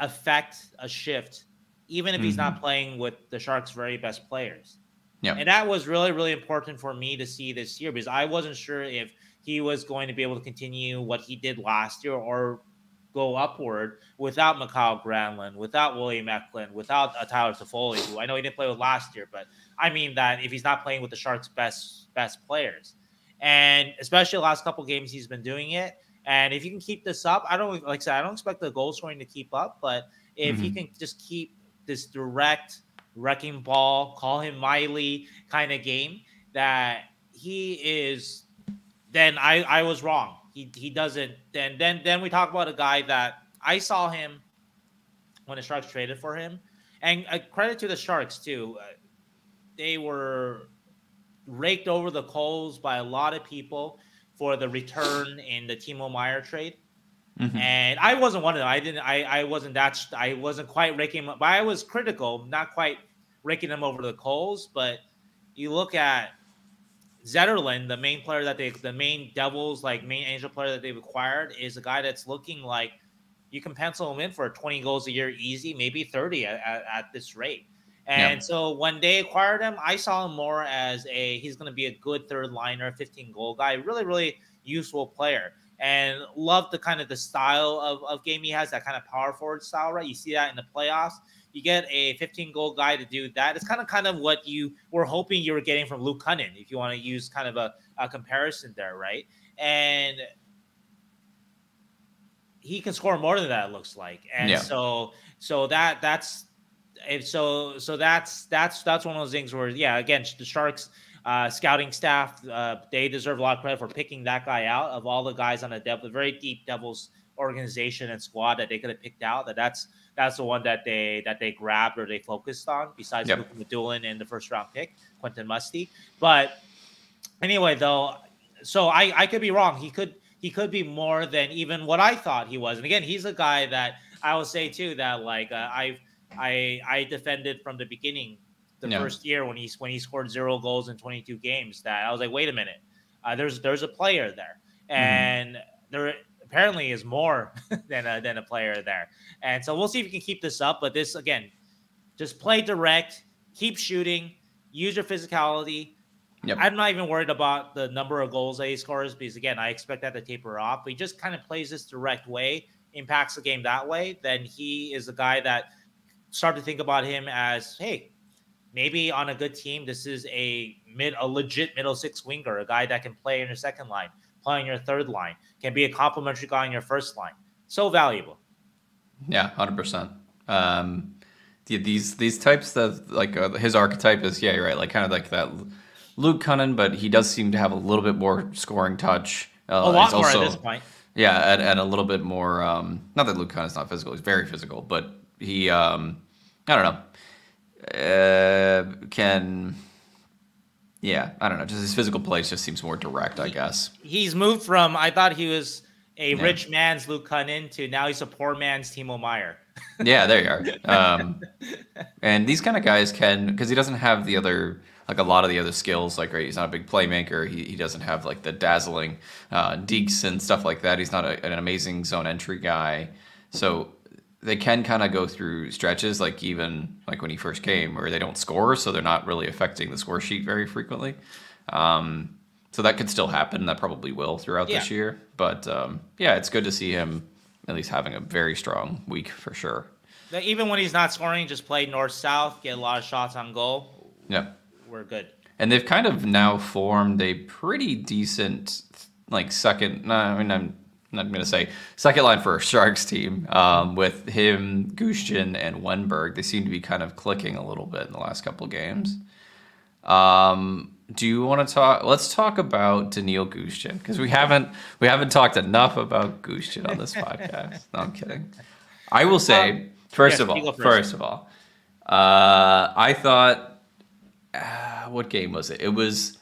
affect a shift, even if he's not playing with the Sharks' very best players. Yeah. And that was really, really important for me to see this year because I wasn't sure if he was going to be able to continue what he did last year or go upward without Mikael Granlund, without William Eklund, without Tyler Toffoli, who I know he didn't play with last year, but I mean that if he's not playing with the Sharks' best players. And especially the last couple games he's been doing it. And if you can keep this up, I don't expect the goal scoring to keep up, but if he can just keep this direct wrecking ball, call him Miley kind of game that he is, then I was wrong. He doesn't. Then we talk about a guy that I saw him when the Sharks traded for him, and credit to the Sharks too. They were raked over the coals by a lot of people for the return in the Timo Meier trade. And I wasn't one of them. I wasn't quite raking him up, but I was critical, not quite raking him over the coals. But you look at Zetterlund, the main player the main Devils, main Angel player that they've acquired, is a guy that's looking like you can pencil him in for 20 goals a year easy, maybe 30 at this rate. And so when they acquired him, I saw him more as he's going to be a good third liner, 15 goal guy, really, really useful player. And love the style of game he has, that kind of power forward style, right? You see that in the playoffs. You get a 15 goal guy to do that. It's kind of what you were hoping you were getting from Luke Cunnin, if you want to use kind of a comparison there, right? And he can score more than that, it looks like. And that's one of those things where, again, the Sharks scouting staff, they deserve a lot of credit for picking that guy out of all the guys on the very deep Devils organization and squad that they could have picked out. That's the one that they grabbed or they focused on, besides Luke Madulin and the first round pick, Quentin Musty. But anyway, though, so I could be wrong. He could be more than even what I thought he was. And again, he's a guy that I will say too that I defended from the beginning, first year when he scored 0 goals in 22 games, that I was like, wait a minute, there's a player there, and there apparently is more than a player there. And so we'll see if you can keep this up. But this, again, just play direct, keep shooting, use your physicality. I'm not even worried about the number of goals that he scores because, again, I expect that to taper off. But he just kind of plays this direct way, impacts the game that way. Then he is a guy that start to think about him as, hey, maybe on a good team, this is a legit middle six winger, a guy that can play in your second line, play on your third line, can be a complimentary guy on your first line. So valuable. Yeah, 100%. These types that his archetype is, you're right, kind of like that Luke Cunnin, but he does seem to have a little bit more scoring touch. A lot more at this point. Yeah, and a little bit more. Not that Luke Cunning's not physical; he's very physical, but he, I don't know, I don't know. Just his physical play just seems more direct, I guess. He's moved from, I thought he was a rich man's Luke Cunnin to now he's a poor man's Timo Meier. Yeah, there you are. And these kind of guys can, because he doesn't have the other, a lot of the other skills, right, he's not a big playmaker. He doesn't have the dazzling deeks and stuff like that. He's not an amazing zone entry guy. So they can kind of go through stretches, even when he first came, where they don't score, so they're not really affecting the score sheet very frequently. So that could still happen. That probably will throughout this year. But it's good to see him at least having a very strong week for sure. Even when he's not scoring, just play north-south, get a lot of shots on goal. Yeah. We're good. And they've kind of now formed a pretty decent, second, I'm not going to say second line for a Sharks team with him, Gushchin, and Wennberg. They seem to be kind of clicking a little bit in the last couple of games. Do you want to talk? Let's talk about Danil Gushchin, because we haven't talked enough about Gushchin on this podcast. No, I'm kidding. I will say, first of all, I thought, what game was it? It was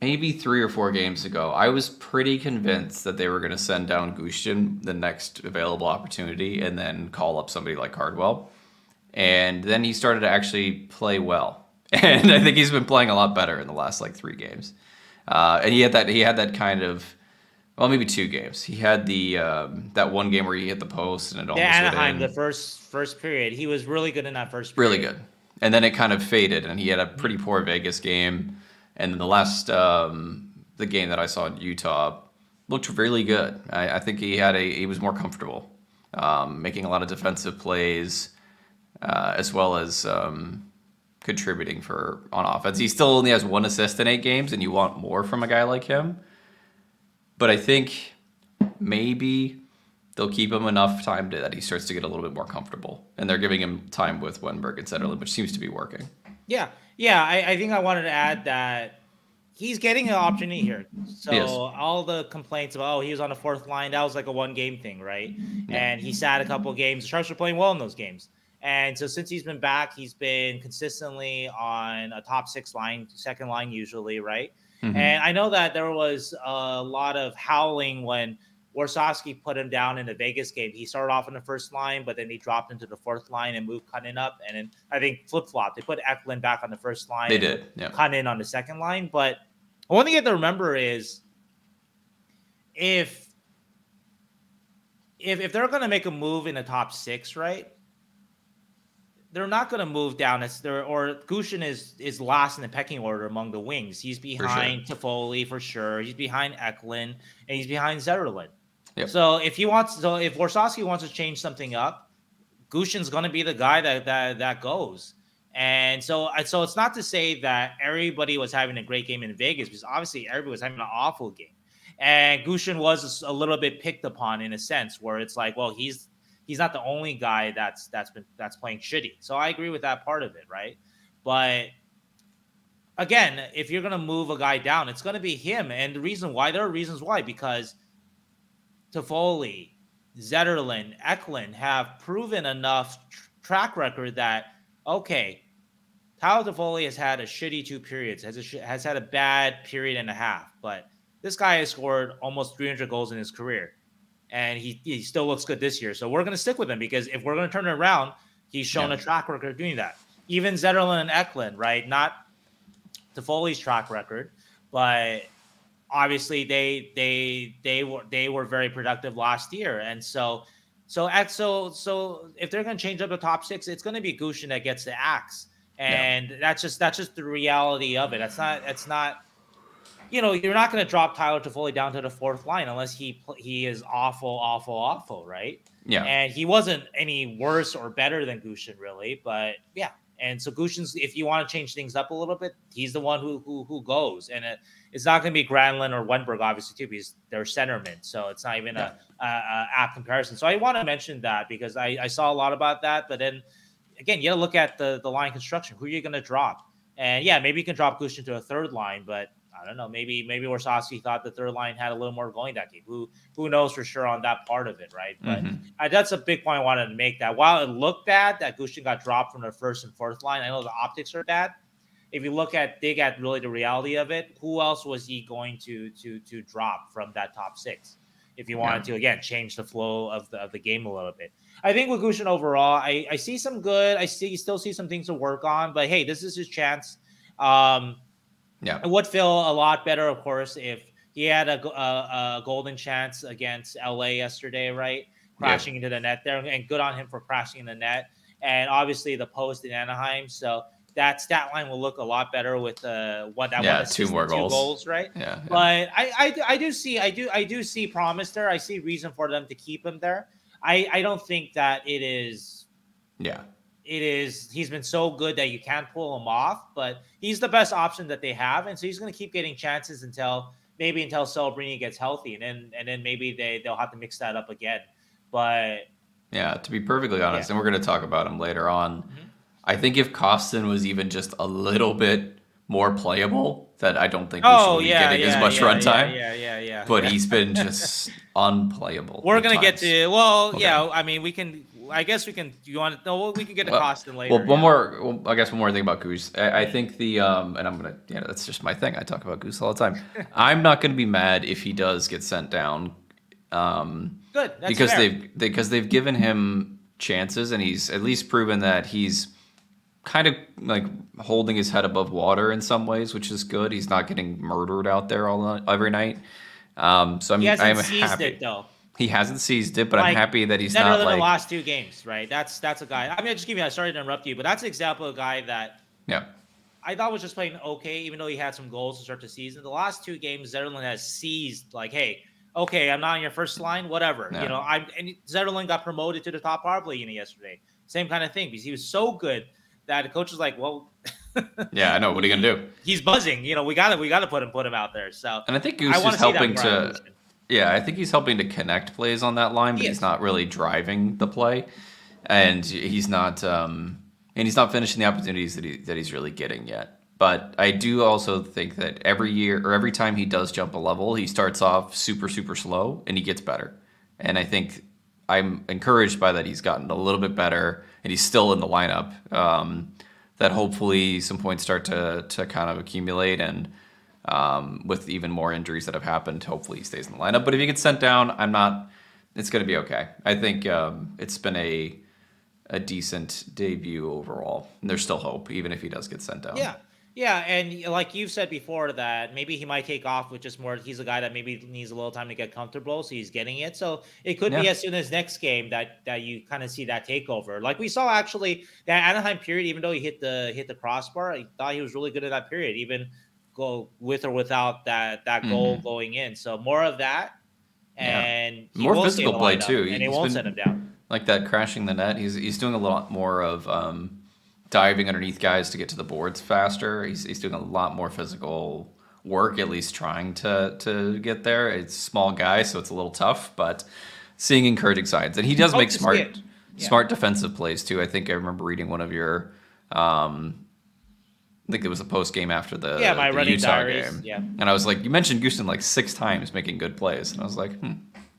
maybe 3 or 4 games ago. I was pretty convinced that they were going to send down Gushchin the next available opportunity and then call up somebody like Cardwell. And then he started to actually play well. And I think he's been playing a lot better in the last like 3 games. And he had that kind of, well, maybe 2 games. He had the that one game where he hit the post and it almost went Anaheim, in. the first period, he was really good in that first period. Really good. And then it kind of faded, and he had a pretty poor Vegas game. And then the last the game that I saw in Utah looked really good. I think he was more comfortable, making a lot of defensive plays, as well as contributing on offense. He still only has 1 assist in 8 games, and you want more from a guy like him. But I think maybe they'll keep him enough time that he starts to get a little bit more comfortable. And they're giving him time with Wennberg and Zetterlund, which seems to be working. Yeah. I think I wanted to add that he's getting an opportunity here. So all the complaints about, he was on the 4th line, that was like a 1-game thing, right? Yeah. And he sat a couple of games. The Sharks were playing well in those games. And so since he's been back, he's been consistently on a top 6 line, 2nd line usually, right? Mm-hmm. And I know that there was a lot of howling when Warsawski put him down in the Vegas game. He started off in the 1st line, but then he dropped into the 4th line and moved Kunin up. And then I think flip-flop. They put Eklund back on the 1st line. They did, yeah. Kunin on the 2nd line. But one thing you have to remember is if they're going to make a move in the top 6, right, they're not going to move down or Gushchin is last in the pecking order among the wings. He's behind Toffoli for sure. He's behind Eklund and he's behind Zetterlund. Yep. So if Warsawski wants to change something up, Gushchin's going to be the guy that goes. And so it's not to say that everybody was having a great game in Vegas, because obviously everybody was having an awful game. And Gushchin was a little bit picked upon in a sense where it's like, well, he's not the only guy that's playing shitty. So I agree with that part of it, right? But again, if you're gonna move a guy down, it's gonna be him. And there are reasons why, because Toffoli, Zetterlund, Eklund have proven enough track record that Tyler Toffoli has had a shitty 2 periods, has had a bad period and a half, but this guy has scored almost 300 goals in his career. And he still looks good this year. So we're going to stick with him, because if we're going to turn it around, he's shown a track record of doing that. Even Zetterlund and Eklund, right? Not Toffoli's track record, but obviously they were very productive last year. And so if they're going to change up the top 6, it's going to be Gushchin that gets the axe. And that's just the reality of it. It's not. You're not going to drop Tyler Toffoli down to the 4th line unless he is awful, right? Yeah. And he wasn't any worse or better than Gushchin, really. But yeah. And so Gushchin's, if you want to change things up a little bit, he's the one who goes. And it's not going to be Granlund or Wennberg, obviously, too, because they're centermen. So it's not even a apt comparison. So I want to mention that, because I saw a lot about that. But then again, you got to look at the line construction. Who are you going to drop? And yeah, maybe you can drop Gushchin to a 3rd line, but I don't know. Maybe Warsawski thought the 3rd line had a little more going that game. Who knows for sure on that part of it, right? But that's a big point I wanted to make. That while it looked bad that Gushchin got dropped from the 1st and 4th line, I know the optics are bad. If you dig at really the reality of it, who else was he going to drop from that top 6? If you wanted to again change the flow of the game a little bit, I think with Gushchin overall, I see some good. I still see some things to work on. But hey, this is his chance. It would feel a lot better, of course, if he had a golden chance against LA yesterday, right? Crashing into the net there, and good on him for crashing in the net. And obviously the post in Anaheim. So that stat line will look a lot better with 2 more goals, right? Yeah. But I do see promise there. I see reason for them to keep him there. I don't think that it is. Yeah. He's been so good that you can't pull him off, but he's the best option that they have. And so he's going to keep getting chances until Celebrini gets healthy. And then maybe they'll have to mix that up again. But yeah, to be perfectly honest, and we're going to talk about him later on. I think if Kostin was even just a little bit more playable, that I don't think we should be getting as much runtime. Yeah. But he's been just unplayable. We're going to get to, I mean, we can, I guess we can. You want to? No, we can get to Kostin later. Well, one more thing about Goose. I think and I'm gonna. Yeah, that's just my thing. I talk about Goose all the time. I'm not gonna be mad if he does get sent down. Good. That's because fair. They've given him chances, and he's at least proven that he's kind of like holding his head above water in some ways, which is good. He's not getting murdered out there every night. So I'm seized happy. it though. He hasn't seized it, but I'm happy that he's not like the last 2 games, right? That's a guy. I mean, I started to interrupt you, but that's an example of a guy that I thought was just playing okay, even though he had some goals to start the season. The last 2 games, Zetterlund has seized, like, hey, okay, I'm not on your first line, whatever. Yeah. And Zetterlund got promoted to the top power play unit yesterday. Same kind of thing, because he was so good that the coach was like, well, yeah, I know. What are you gonna do? He's buzzing. We gotta put him out there. So, and I think Goose is helping to. Yeah, I think he's helping to connect plays on that line, but he's not really driving the play, and he's not finishing the opportunities that he's really getting yet. But I do also think that every year or every time he does jump a level, he starts off super, super slow and he gets better. And I think I'm encouraged by that. He's gotten a little bit better and he's still in the lineup. That hopefully some points start to kind of accumulate, and with even more injuries that have happened, hopefully he stays in the lineup. But if he gets sent down, it's going to be okay. I think it's been a decent debut overall. And there's still hope, even if he does get sent down. Yeah, and like you've said before, that maybe he might take off with just more. He's a guy that maybe needs a little time to get comfortable, so he's getting it. So it could be as soon as next game that you kind of see that takeover. Like we saw actually that Anaheim period, even though he hit the crossbar, I thought he was really good at that period, even go with or without that goal going in. So more of that, and more physical play too, and he won't send him down. Like that crashing the net, he's doing a lot more of diving underneath guys to get to the boards faster. He's doing a lot more physical work, at least trying to get there. It's a small guy, so it's a little tough, but seeing encouraging signs. And he does make smart defensive plays too. I think I remember reading one of your I think it was a post game after the Utah game. Yeah. And I was like, you mentioned Gushchin like 6 times making good plays. And I was like,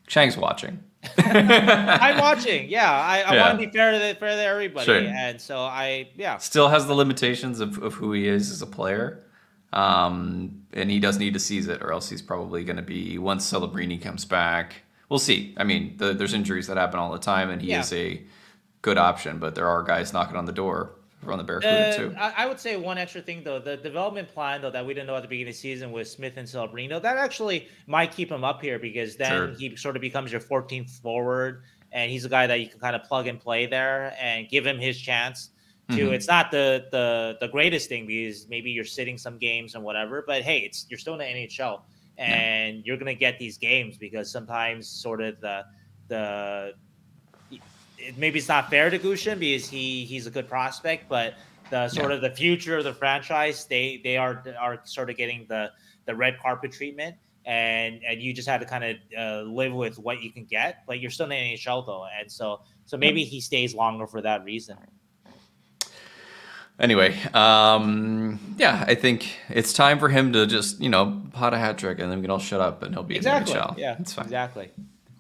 Shang's watching. I'm watching. Yeah, I want to be fair to everybody, sure. And so still has the limitations of who he is as a player, and he does need to seize it, or else he's probably going to be, once Celebrini comes back. We'll see. I mean, there's injuries that happen all the time, and he is a good option, but there are guys knocking on the door from the Barracuda too. I would say one extra thing though, the development plan though that we didn't know at the beginning of the season with Smith and Celebrini, that actually might keep him up here, because then he sort of becomes your 14th forward, and he's a guy that you can kind of plug and play there and give him his chance to. It's not the greatest thing, because maybe you're sitting some games and whatever, but hey, you're still in the NHL, and you're gonna get these games, because sometimes sort of maybe it's not fair to Gushchin, because he's a good prospect, but the sort of the future of the franchise, they are sort of getting the red carpet treatment, and you just have to kind of live with what you can get, but you're still in the NHL though, and so maybe he stays longer for that reason. Anyway, I think it's time for him to just pot a hat trick, and then we can all shut up, and he'll be in the NHL. Yeah, it's fine. Exactly.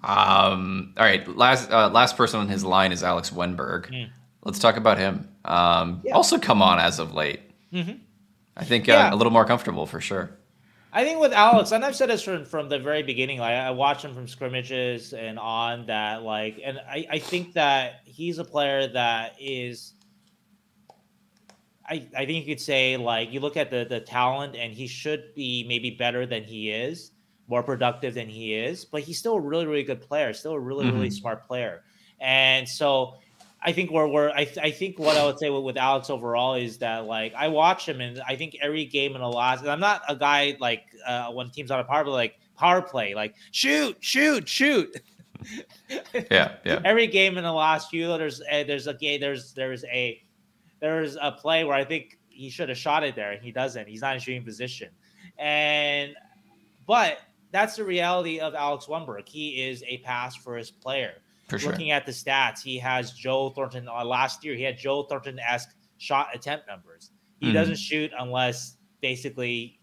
All right. Last person on his line is Alex Wennberg. Let's talk about him. Also come on as of late. I think a little more comfortable for sure. I think with Alex, and I've said this from the very beginning, like I watched him from scrimmages and on that, and I think that he's a player that is, I think you could say, you look at the talent, and he should be maybe better than he is, more productive than he is, but he's still a really, really good player, still a really, really smart player. And so I think I think what I would say with Alex overall is that, I watch him, and I think every game in the last, and I'm not a guy when teams on a power play, shoot. Yeah. Every game in the last few, there's a play where I think he should have shot it there, and he doesn't. He's not in shooting position. But that's the reality of Alex Wennberg. He is a pass first player. For sure. Looking at the stats, he has Joe Thornton. Last year, he had Joe Thornton-esque shot attempt numbers. He doesn't shoot unless basically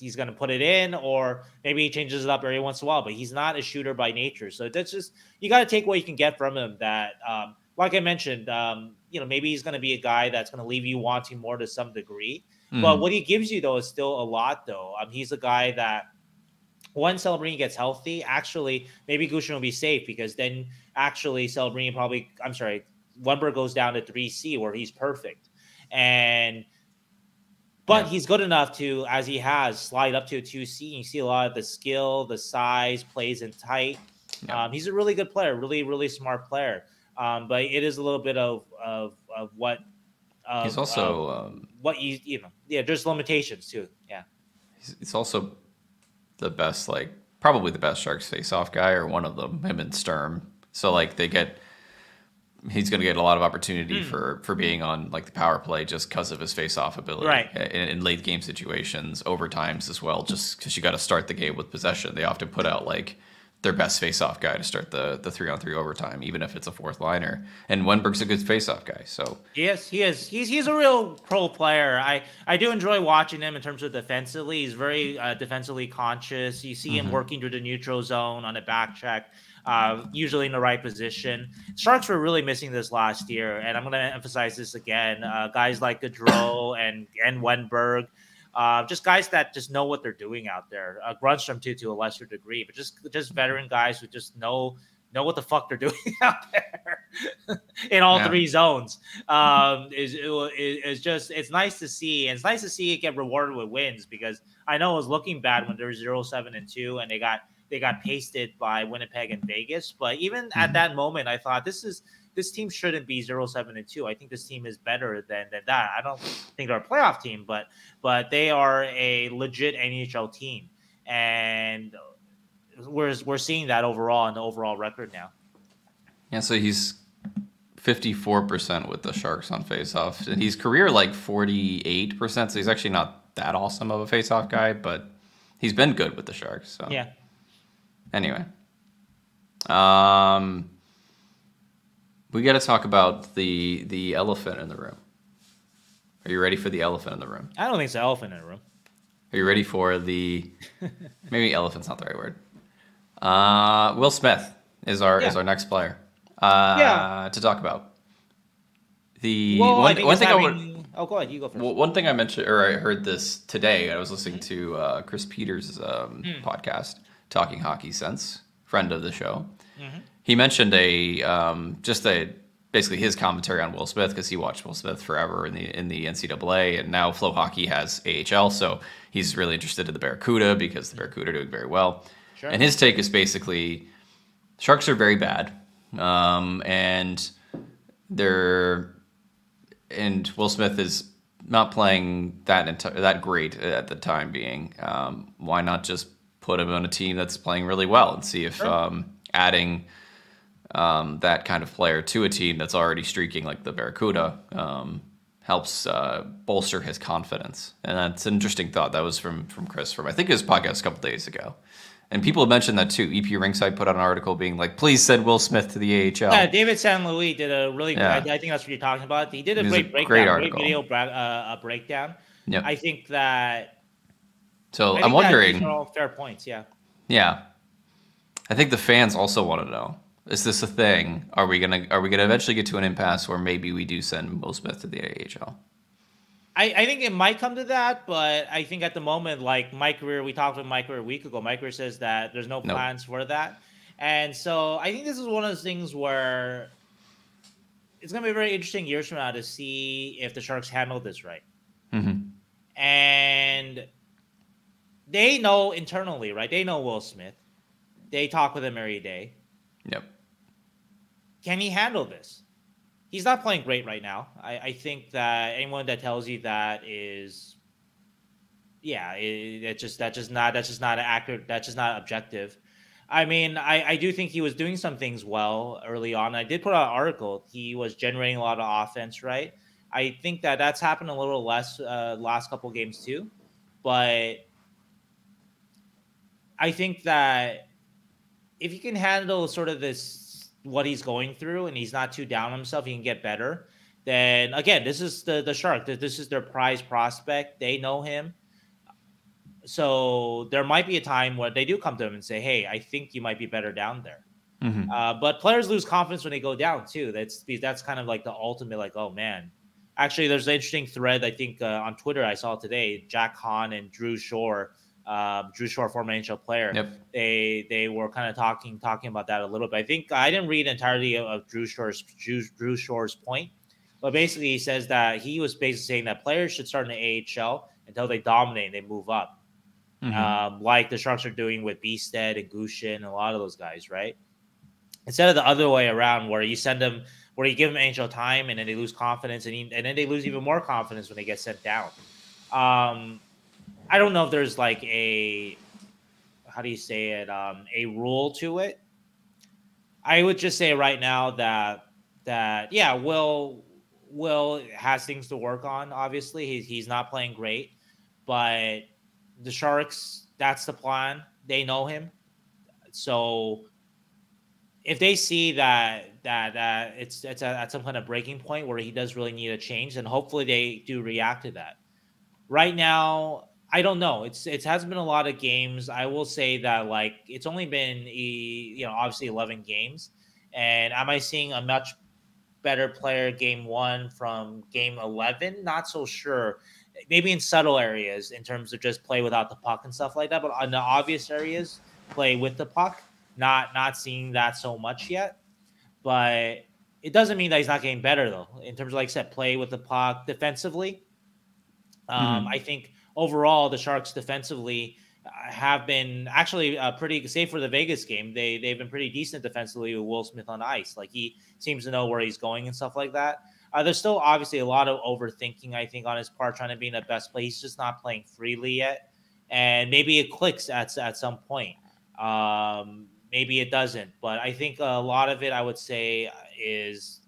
he's going to put it in, or maybe he changes it up every once in a while, but he's not a shooter by nature. So that's just, you got to take what you can get from him. That, like I mentioned, maybe he's going to be a guy that's going to leave you wanting more to some degree. But what he gives you, though, is still a lot, though. He's a guy that, when Celebrini gets healthy, actually, maybe Gushchin will be safe, because then actually Wennberg goes down to 3C, where he's perfect. But he's good enough to, as he has, slide up to a 2C. You see a lot of the skill, the size, plays in tight. He's a really good player, really, really smart player. But it is a little bit of what he's also what there's limitations too. Yeah, he's also the best, like probably the best Sharks face-off guy, or one of them, him and Sturm. So like he's going to get a lot of opportunity for being on like the power play just because of his face-off ability, right? In late game situations, overtimes as well. Just because you got to start the game with possession, they often put out like their best face-off guy to start the 3-on-3 overtime, even if it's a fourth liner. And Wennberg's a good face-off guy, so he is. He's a real pro player. I do enjoy watching him in terms of defensively. He's very defensively conscious. You see him working through the neutral zone on a back check. Usually in the right position. Sharks were really missing this last year, and I'm going to emphasize this again. Guys like Gaudreau and Wennberg, just guys that just know what they're doing out there. Grundstrom too, to a lesser degree, but just veteran guys who just know what the fuck they're doing out there in all three zones. It's nice to see, and it's nice to see it get rewarded with wins, because I know it was looking bad when they were 0-7-2 and they got pasted by Winnipeg and Vegas. But even at that moment, I thought this team shouldn't be 0-7-2. I think this team is better than that. I don't think they're a playoff team, but they are a legit NHL team, and we're seeing that overall in the overall record now. Yeah, so he's 54% with the Sharks on faceoff, and he's career like 48%. So he's actually not that awesome of a faceoff guy, but he's been good with the Sharks. So yeah. Anyway, we got to talk about the elephant in the room. Are you ready for the elephant in the room? I don't think it's an elephant in the room. Are you ready for the? Maybe elephant's not the right word. Will Smith is our next player. To talk about. One thing oh, go ahead. You go first. One thing I mentioned, or I heard this today. I was listening to Chris Peters' podcast, Talking Hockey Sense, friend of the show. He mentioned basically his commentary on Will Smith, because he watched Will Smith forever in the NCAA, and now Flow Hockey has AHL, so he's really interested in the Barracuda because the Barracuda are doing very well. Sure. And his take is basically Sharks are very bad, and Will Smith is not playing that great at the time being. Why not just put him on a team that's playing really well and see if adding that kind of player to a team that's already streaking like the Barracuda helps bolster his confidence. And that's an interesting thought. That was from Chris I think his podcast a couple days ago. And people have mentioned that too. EP Ringside put out an article being like, please send Will Smith to the AHL. Yeah, David San Luis did a really good, I think that's what you're talking about. He did a great breakdown, great video breakdown. Yep. I think that... So I'm wondering... These are all fair points, yeah. Yeah. I think the fans also want to know, is this a thing? Are we gonna eventually get to an impasse where maybe we do send Will Smith to the AHL? I think it might come to that, but I think at the moment, like Mike Greer, we talked with Mike Greer a week ago. Mike Greer says that there's no plans for that. And so I think this is one of those things where it's going to be a very interesting years from now to see if the Sharks handle this right. And they know internally, right? They know Will Smith. They talk with him every day. Yep. Can he handle this? He's not playing great right now. I think that anyone that tells you that is, that's just not accurate. That's just not objective. I mean, I do think he was doing some things well early on. I did put out an article. He was generating a lot of offense, right? I think that's happened a little less last couple games too. But I think that if you can handle sort of what he's going through and he's not too down on himself, he can get better. Then again, this is the Shark. This is their prize prospect. They know him. So there might be a time where they do come to him and say, hey, I think you might be better down there. But players lose confidence when they go down too. That's kind of like the ultimate, like, oh man. Actually, there's an interesting thread, I think, on Twitter I saw today. Jack Hahn and Drew Shore, former NHL player. Yep. They were kind of talking about that a little bit. I think I didn't read entirely of Drew Shore's point, But basically, he says that he was basically saying that players should start in the AHL until they dominate and they move up, like the Sharks are doing with Beasted and Gushchin and a lot of those guys, right? Instead of the other way around, where you send them, where you give them NHL time and then they lose confidence, and then they lose even more confidence when they get sent down. I don't know if there's like a, how do you say it, a rule to it. I would just say right now that yeah, Will has things to work on. Obviously, he's not playing great, but the Sharks, that's the plan. They know him, so if they see that it's at some kind of breaking point where he does really need a change, then hopefully they do react to that. Right now, I don't know. It hasn't been a lot of games. I will say that like it's only been obviously 11 games, and am I seeing a much better player game 1 from game 11? Not so sure. Maybe in subtle areas in terms of just play without the puck and stuff like that, but on the obvious areas, play with the puck. Not seeing that so much yet, but it doesn't mean that he's not getting better though. In terms of, like I said, play with the puck defensively. I think overall the Sharks defensively have been actually pretty safe for the Vegas game. They've been pretty decent defensively with Will Smith on ice. Like he seems to know where he's going and stuff like that. There's still obviously a lot of overthinking, I think, on his part, trying to be in the best play. He's just not playing freely yet, and maybe it clicks at some point. Maybe it doesn't, but I think a lot of it, I would say, is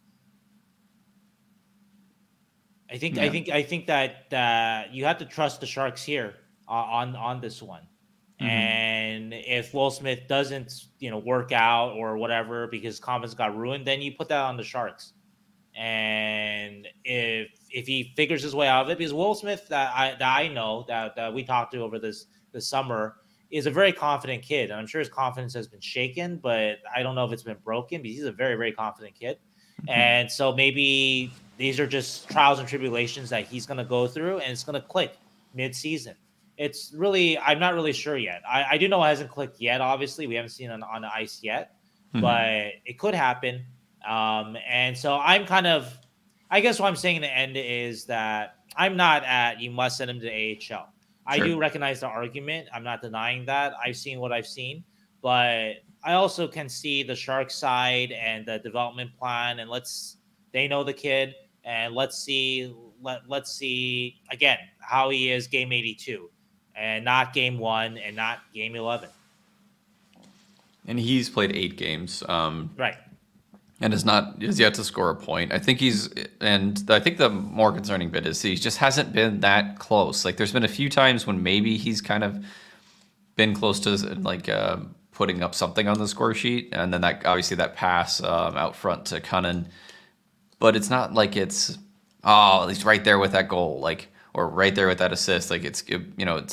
I think that you have to trust the Sharks here on this one. And if Will Smith doesn't, work out or whatever because confidence got ruined, then you put that on the Sharks. And if he figures his way out of it, because Will Smith that I know that we talked to over this summer is a very confident kid. And I'm sure his confidence has been shaken, but I don't know if it's been broken because he's a very, very confident kid. And so maybe these are just trials and tribulations that he's going to go through, and it's going to click mid-season. It's really, I'm not really sure yet. I do know it hasn't clicked yet. Obviously, we haven't seen it on the ice yet, but it could happen. And so I'm kind of, I guess what I'm saying in the end is that I'm not at, you must send him to AHL. I do recognize the argument. I'm not denying that. I've seen what I've seen, but I also can see the Shark side and the development plan, and they know the kid, and let's see again how he is game 82, and not game 1 and not game 11. And he's played 8 games, right, and has yet to score a point. I think the more concerning bit is he just hasn't been that close. Like there's been a few times when maybe he's kind of been close to like putting up something on the score sheet, and then that pass out front to Cunnin, but it's not like it's he's right there with that goal, like, or right there with that assist. Like it's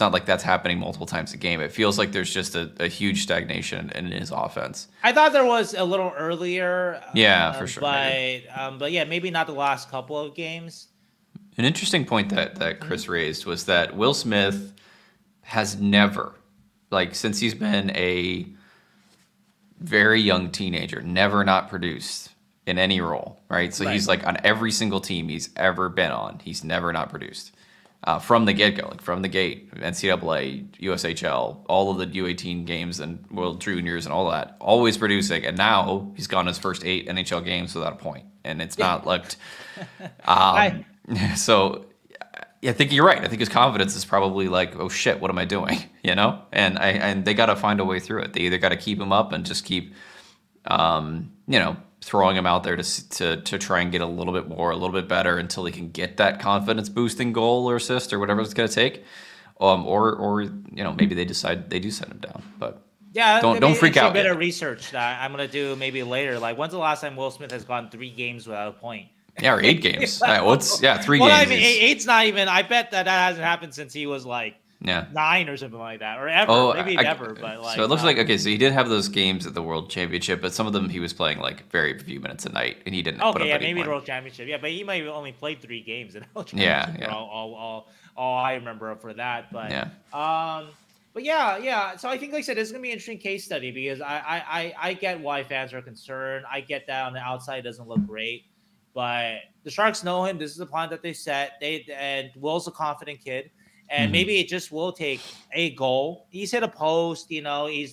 not like that's happening multiple times a game. It feels like there's just a huge stagnation in his offense. I thought there was a little earlier, for sure, but yeah, maybe not the last couple of games. An interesting point that Chris raised was that Will Smith has never, like since he's been a very young teenager, never not produced in any role, right? So he's like on every single team he's ever been on, he's never not produced from the get-go, like from the gate, NCAA, USHL, all of the U18 games and World Juniors and all that, always producing. And now he's gone his first 8 NHL games without a point, and it's not looked. So I think you're right. I think his confidence is probably like, oh shit, what am I doing? And they got to find a way through it. They either got to keep him up and just keep, throwing him out there to try and get a little bit better until he can get that confidence boosting goal or assist or whatever it's going to take. Or maybe they decide they do send him down, but yeah, don't freak out. A bit of research that I'm going to do maybe later. Like, when's the last time Will Smith has gone 3 games without a point? Yeah, or 8 games. 3 games. I mean, 8's not even. I bet that hasn't happened since he was like 9 or something like that, or ever. Maybe never. But like, so it looks like so he did have those games at the World Championship, but some of them he was playing like very few minutes a night, and he didn't. Put up any maybe point. the World Championship. Yeah, but he might have only played 3 games in the World Championship. Yeah. All I remember for that. But But yeah. So I think, like I said, it's gonna be an interesting case study because I get why fans are concerned. I get that on the outside it doesn't look great. But the Sharks know him. This is the plan that they set. And Will's a confident kid. And maybe it just will take a goal. He's hit a post, he's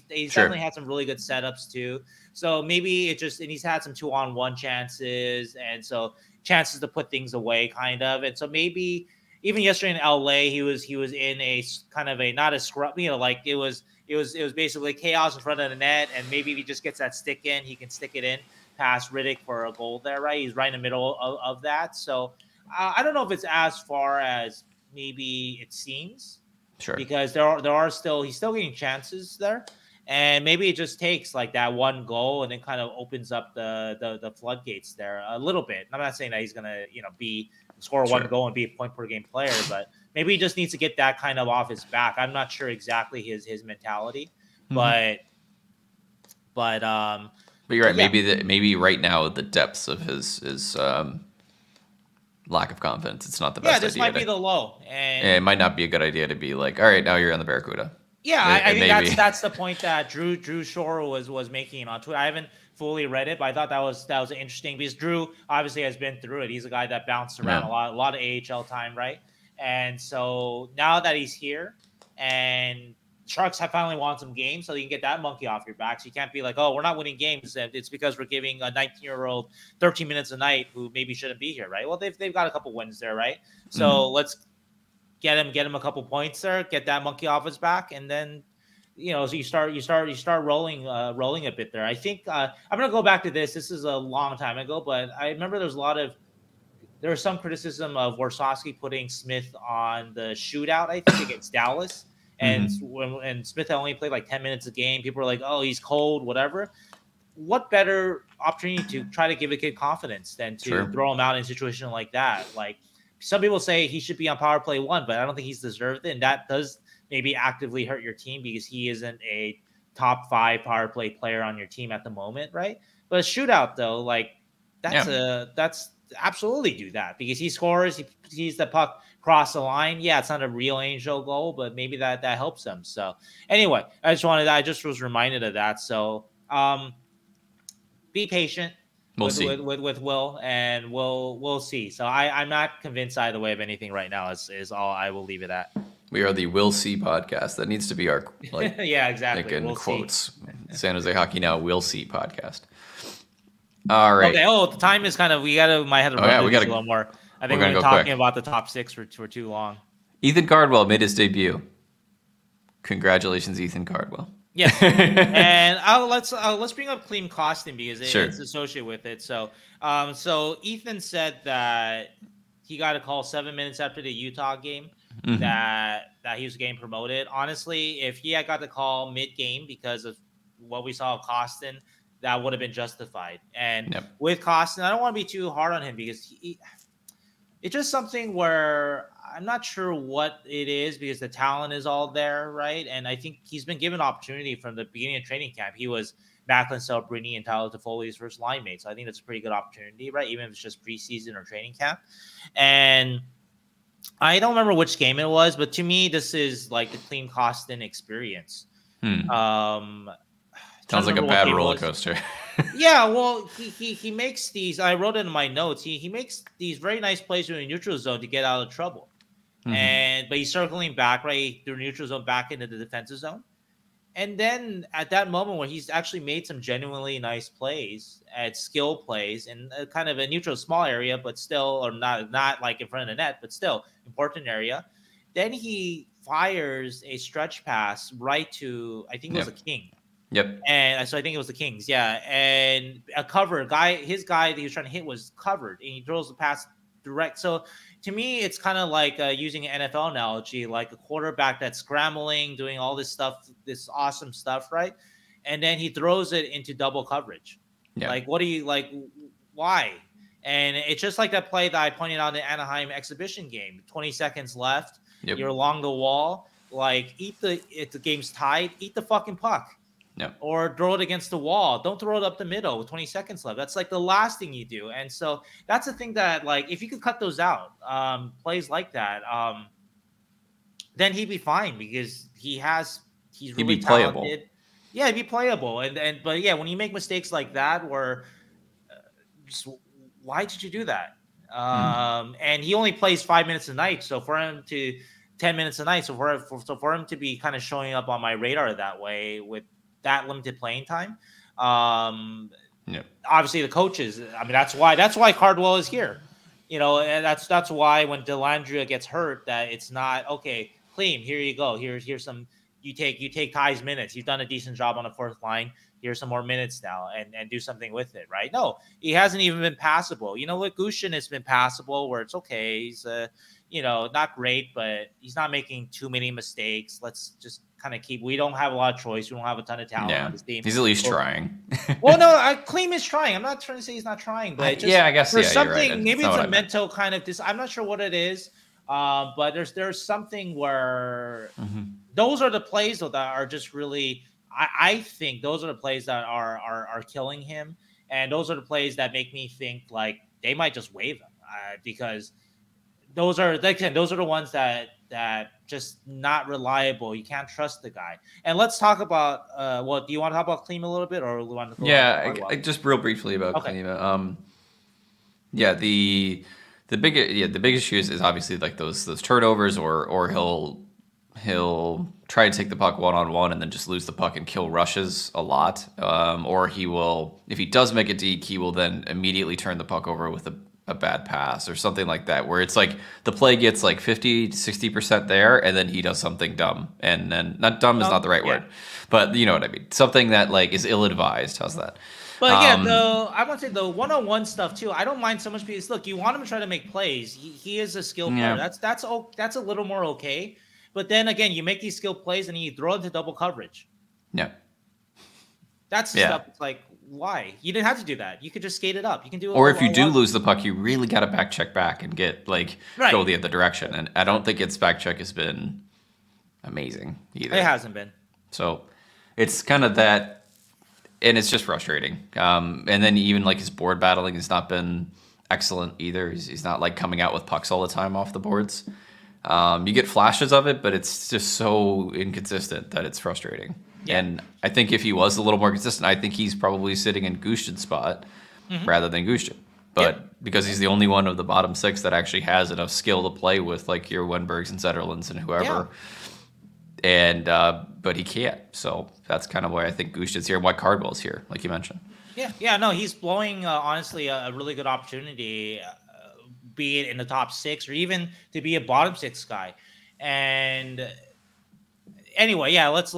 definitely had some really good setups too. So maybe and he's had some 2-on-1 chances. And so chances to put things away kind of. And so maybe even yesterday in LA, he was in a kind of not a scrub, like it was basically chaos in front of the net. And maybe if he just gets that stick in, he can stick it in past Riddick for a goal there, right? He's right in the middle of that. So I don't know if it's as far as maybe it seems, sure, because he's still getting chances there, and maybe it just takes like that one goal and then kind of opens up the floodgates there a little bit. I'm not saying that he's gonna score one goal and be a point per game player, but maybe he just needs to get that kind of off his back. I'm not sure exactly his mentality, but you're right. Yeah. Maybe right now the depths of his lack of confidence, it's not the best idea. Yeah, this might be the low. And it might not be a good idea to be like, all right, now you're on the Barracuda. Yeah, I think that's the point that Drew Shore was making on Twitter. I haven't fully read it, but I thought that was interesting because Drew obviously has been through it. He's a guy that bounced around a lot of AHL time, right? And so now that he's here and Sharks have finally won some games, so you can get that monkey off your back. So you can't be like, oh, we're not winning games, and it's because we're giving a 19-year-old 13 minutes a night who maybe shouldn't be here, right? Well, they've got a couple wins there, right? So let's get him a couple points there, get that monkey off his back, and then so you start rolling a bit there. I think I'm gonna go back to this. This is a long time ago, but I remember there was some criticism of Warsawski putting Smith on the shootout, I think, against Dallas. And when Smith only played like 10 minutes a game, people were like, oh, he's cold, whatever. What better opportunity to try to give a kid confidence than to throw him out in a situation like that? Like, some people say he should be on power play 1, but I don't think he's deserved it. And that does maybe actively hurt your team because he isn't a top 5 power play player on your team at the moment, right? But a shootout, though, like that's absolutely do that because he scores, he sees the puck cross the line. Yeah, it's not a real Angel goal, but maybe that helps him. So anyway, I just was reminded of that. So be patient with Will, and we'll see. So I'm not convinced either way of anything right now. Is all I will leave it at. We are the Will See podcast. That needs to be our yeah, exactly. Like in quotes. San Jose Hockey Now Will See podcast. All right. Okay. Oh, the time is kind of. We might have to run a little more. I think we've been talking about the top 6 for too long. Ethan Cardwell made his debut. Congratulations, Ethan Cardwell. Yeah, and let's bring up Klim Kostin because it's associated with it. So, so Ethan said that he got a call 7 minutes after the Utah game that he was getting promoted. Honestly, if he had got the call mid-game because of what we saw of Kostin, that would have been justified. And with Kostin, I don't want to be too hard on him because it's just something where I'm not sure what it is because the talent is all there, right? And I think he's been given opportunity from the beginning of training camp. He was Macklin Celebrini and Toffoli's first line mate. So I think that's a pretty good opportunity, right? Even if it's just preseason or training camp. And I don't remember which game it was, but to me, this is like the Klim Kostin experience. Sounds like a bad roller coaster. Yeah, well, he makes these. I wrote it in my notes. He makes these very nice plays in the neutral zone to get out of trouble, but he's circling back right through neutral zone back into the defensive zone, and then at that moment where he's actually made some genuinely nice plays at skill plays in kind of a neutral small area, but still, or not like in front of the net, but still important area. Then he fires a stretch pass right to I think it was a King. Yep. And so I think it was the Kings. Yeah. And his guy that he was trying to hit was covered and he throws the pass direct. So to me, it's kind of like using an NFL analogy, like a quarterback that's scrambling, doing all this stuff, this awesome stuff, right? And then he throws it into double coverage. Yeah. Like, what do you like? Why? And it's just like that play that I pointed out in the Anaheim exhibition game. 20 seconds left. Yep. You're along the wall. Like, if the game's tied, eat the fucking puck. Yep. Or throw it against the wall. Don't throw it up the middle with 20 seconds left. That's like the last thing you do. And so that's the thing that, like, if you could cut those out, plays like that, then he'd be fine because he's really talented. Playable. Yeah, he'd be playable. But yeah, when you make mistakes like that, where just why did you do that? And he only plays 5 minutes a night. So for him to 10 minutes a night. So for him to be kind of showing up on my radar that way with that limited playing time, obviously the coaches. I mean, that's why Cardwell is here. And that's why when Dellandrea gets hurt, that it's not okay. Klim, here you go. Here's some. You take Ty's minutes. You've done a decent job on the fourth line. Here's some more minutes now, and do something with it, right? No, he hasn't even been passable. You know what? Gushchin has been passable, where it's okay. He's not great, but he's not making too many mistakes. Let's just kind of keep. We don't have a lot of choice. We don't have a ton of talent on this team. He's at least trying. Well, no, Klim is trying. I'm not trying to say he's not trying, but I guess there's something. Right. Maybe it's a mental kind of. I'm not sure what it is. But there's something where those are the plays though that are just really. I think those are the plays that are killing him, and those are the plays that make me think like they might just waive him because those are the ones that just not reliable. You can't trust the guy. And let's talk about do you want to talk about Klim a little bit, or do you want to? I just real briefly about Klim. The big issue is obviously like those turnovers, or he'll try to take the puck one-on-one and then just lose the puck and kill rushes a lot. Or he will, if he does make a deke, he will then immediately turn the puck over with a bad pass or something like that, where it's like the play gets like 50 to 60% there, and then he does something dumb. And then, not dumb is not the right word, but you know what I mean? Something that like is ill-advised. How's that? But I want to say the one-on-one stuff too. I don't mind so much because look, you want him to try to make plays. He is a skill player. That's a little more okay. But then again, you make these skill plays and you throw into double coverage. Yeah. That's the stuff. It's like, why? You didn't have to do that. You could just skate it up. You can do it. Or if you do lose the puck, you really got to back check back and get go the other direction. And I don't think its back check has been amazing either. It hasn't been. So it's kind of that, and it's just frustrating. And then even like his board battling has not been excellent either. He's not like coming out with pucks all the time off the boards. You get flashes of it, but it's just so inconsistent that it's frustrating. Yeah. And I think if he was a little more consistent, I think he's probably sitting in Gushchin's spot rather than Gushchin. But because he's the only one of the bottom six that actually has enough skill to play with like your Wennbergs and Zetterlunds and whoever. Yeah. And but he can't. So that's kind of why I think Gushchin's here and why Cardwell's here, like you mentioned. Yeah, no, he's blowing honestly a really good opportunity. Be it in the top six or even to be a bottom six guy. And anyway, let's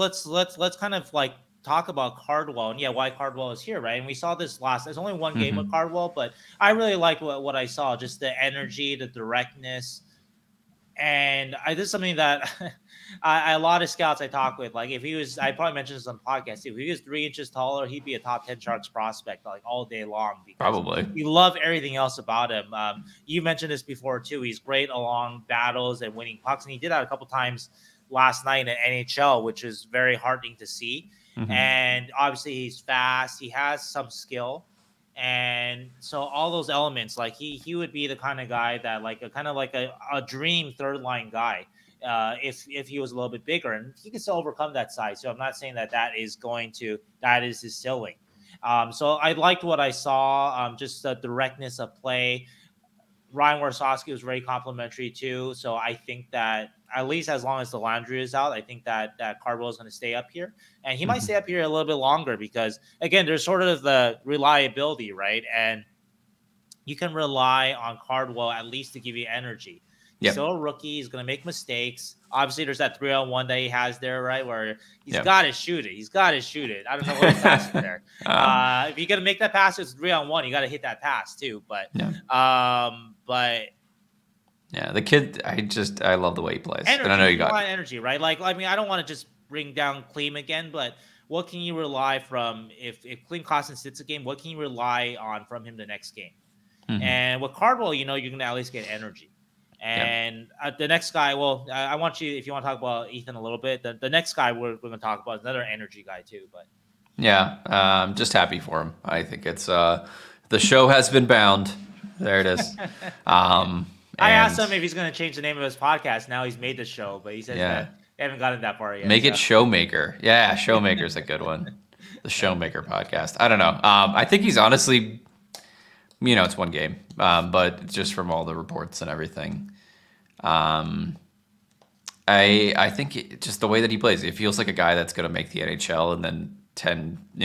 kind of like talk about Cardwell and why Cardwell is here, right? And we saw this there's only one game with Cardwell, but I really liked what I saw, just the energy, the directness. And this is something that a lot of scouts I talk with, like if he was, I probably mentioned this on the podcast too, if he was 3 inches taller, he'd be a top 10 Sharks prospect like all day long. Probably. We love everything else about him. You mentioned this before too. He's great along battles and winning pucks, and he did that a couple times last night in NHL, which is very heartening to see. And obviously he's fast. He has some skill. And so all those elements, like he would be the kind of guy that like a dream third line guy if he was a little bit bigger, and he can still overcome that size. So I'm not saying that is his ceiling. So I liked what I saw, just the directness of play. Ryan Warsawski was very complimentary too. So I think that at least as long as Dellandrea is out, I think that Cardwell is going to stay up here, and he might stay up here a little bit longer because again, there's sort of the reliability, right? And you can rely on Cardwell at least to give you energy. He's still a rookie. He's going to make mistakes. Obviously, there's that 3-on-1 that he has there, right? Where he's got to shoot it. He's got to shoot it. I don't know what he's passing there. If you're going to make that pass, it's 3-on-1. You got to hit that pass too. But the kid, I love the way he plays. Energy, and I know you got energy, right? Like, I mean, I don't want to just bring down Klim again, but what can you rely from if Klim Kostin sits a game? What can you rely on from him the next game? And with Cardwell, you're going to at least get energy. And the next guy, I want you, if you want to talk about Ethan a little bit, the next guy we're going to talk about is another energy guy too. But I'm just happy for him. I think it's the show has been bound. There it is. I asked him if he's going to change the name of his podcast. Now he's made the show, but he says that they haven't gotten that far yet. Make it Showmaker. Yeah, Showmaker's a good one. The Showmaker podcast. I don't know. I think he's honestly It's one game, but just from all the reports and everything, I think just the way that he plays, it feels like a guy that's going to make the NHL, and then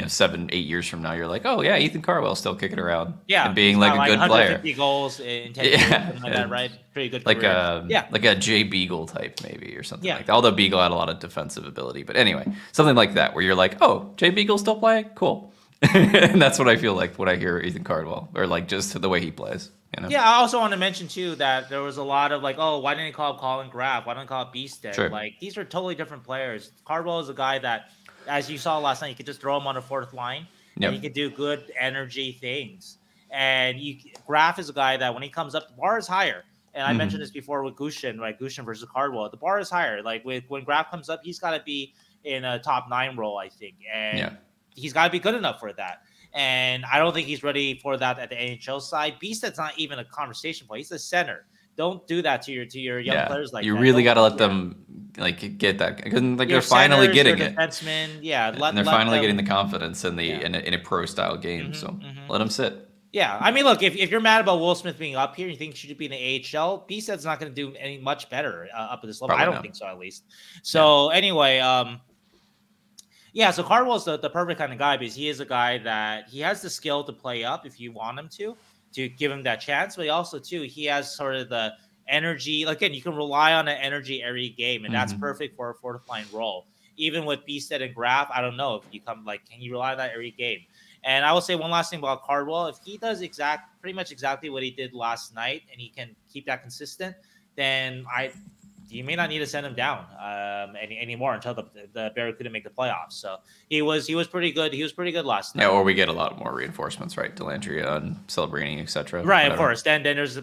7, 8 years from now, you're like, oh yeah, Ethan Cardwell still kicking around, and being like a good player. 150 goals in 10 years, something like that, right? Pretty good career. Like a Jay Beagle type maybe, or something like that. Although Beagle had a lot of defensive ability, but anyway, something like that where you're like, oh, Jay Beagle's still playing, cool. And that's what I feel like when I hear Ethan Cardwell, or like just the way he plays. Yeah, I also want to mention too that there was a lot of like, oh, why didn't he call up Colin Graf? Why didn't he call up Beasted? Sure. Like, these are totally different players. Cardwell is a guy that, as you saw last night, you could just throw him on the fourth line, and he could do good energy things. And Graf is a guy that when he comes up, the bar is higher. And I mentioned this before with Gushchin, right? Gushchin versus Cardwell, the bar is higher. Like when Graf comes up, he's got to be in a top 9 role, I think, and he's got to be good enough for that. And I don't think he's ready for that at the NHL side. Beasted's not even a conversation point. He's a center. Don't do that to your young players like that. You really got to let them like get that, because like they're finally getting it. Defensemen, and they're finally getting the confidence in in a pro style game. So let them sit. Yeah, I mean, look, if you're mad about Will Smith being up here, you think he should be in the AHL. Beasted's not going to do any much better up at this level. Probably I don't think so, at least. So anyway, so Cardwell's the perfect kind of guy, because he is a guy that he has the skill to play up if you want him to give him that chance. But he also, too, he has sort of the energy. Again, you can rely on the energy every game, and that's perfect for a fourth line role. Even with Beasted and Graf, I don't know if you can you rely on that every game? And I will say one last thing about Cardwell. If he does pretty much exactly what he did last night, and he can keep that consistent, then you may not need to send him down anymore until the Barracuda make the playoffs. So he was pretty good. He was pretty good last night. Yeah, or we get a lot more reinforcements, right? Dellandrea and Celebrini, etc. Right, whatever. Of course. Then that's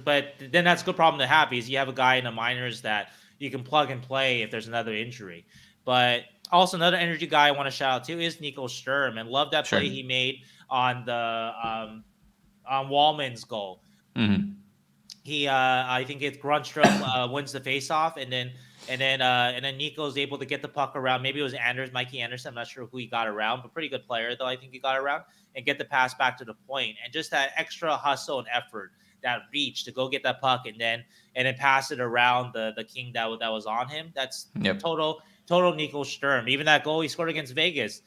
a good problem to have, because you have a guy in the minors that you can plug and play if there's another injury. But also another energy guy I want to shout out to is Nico Sturm, and love that play he made on the on Walman's goal. I think it's Grundstrom wins the faceoff, and then Nico's able to get the puck around. Maybe it was Mikey Anderson. I'm not sure who he got around, but pretty good player though. I think he got around and get the pass back to the point, and just that extra hustle and effort, that reach to go get that puck and then pass it around the king that was on him. That's total Nico Sturm. Even that goal he scored against Vegas,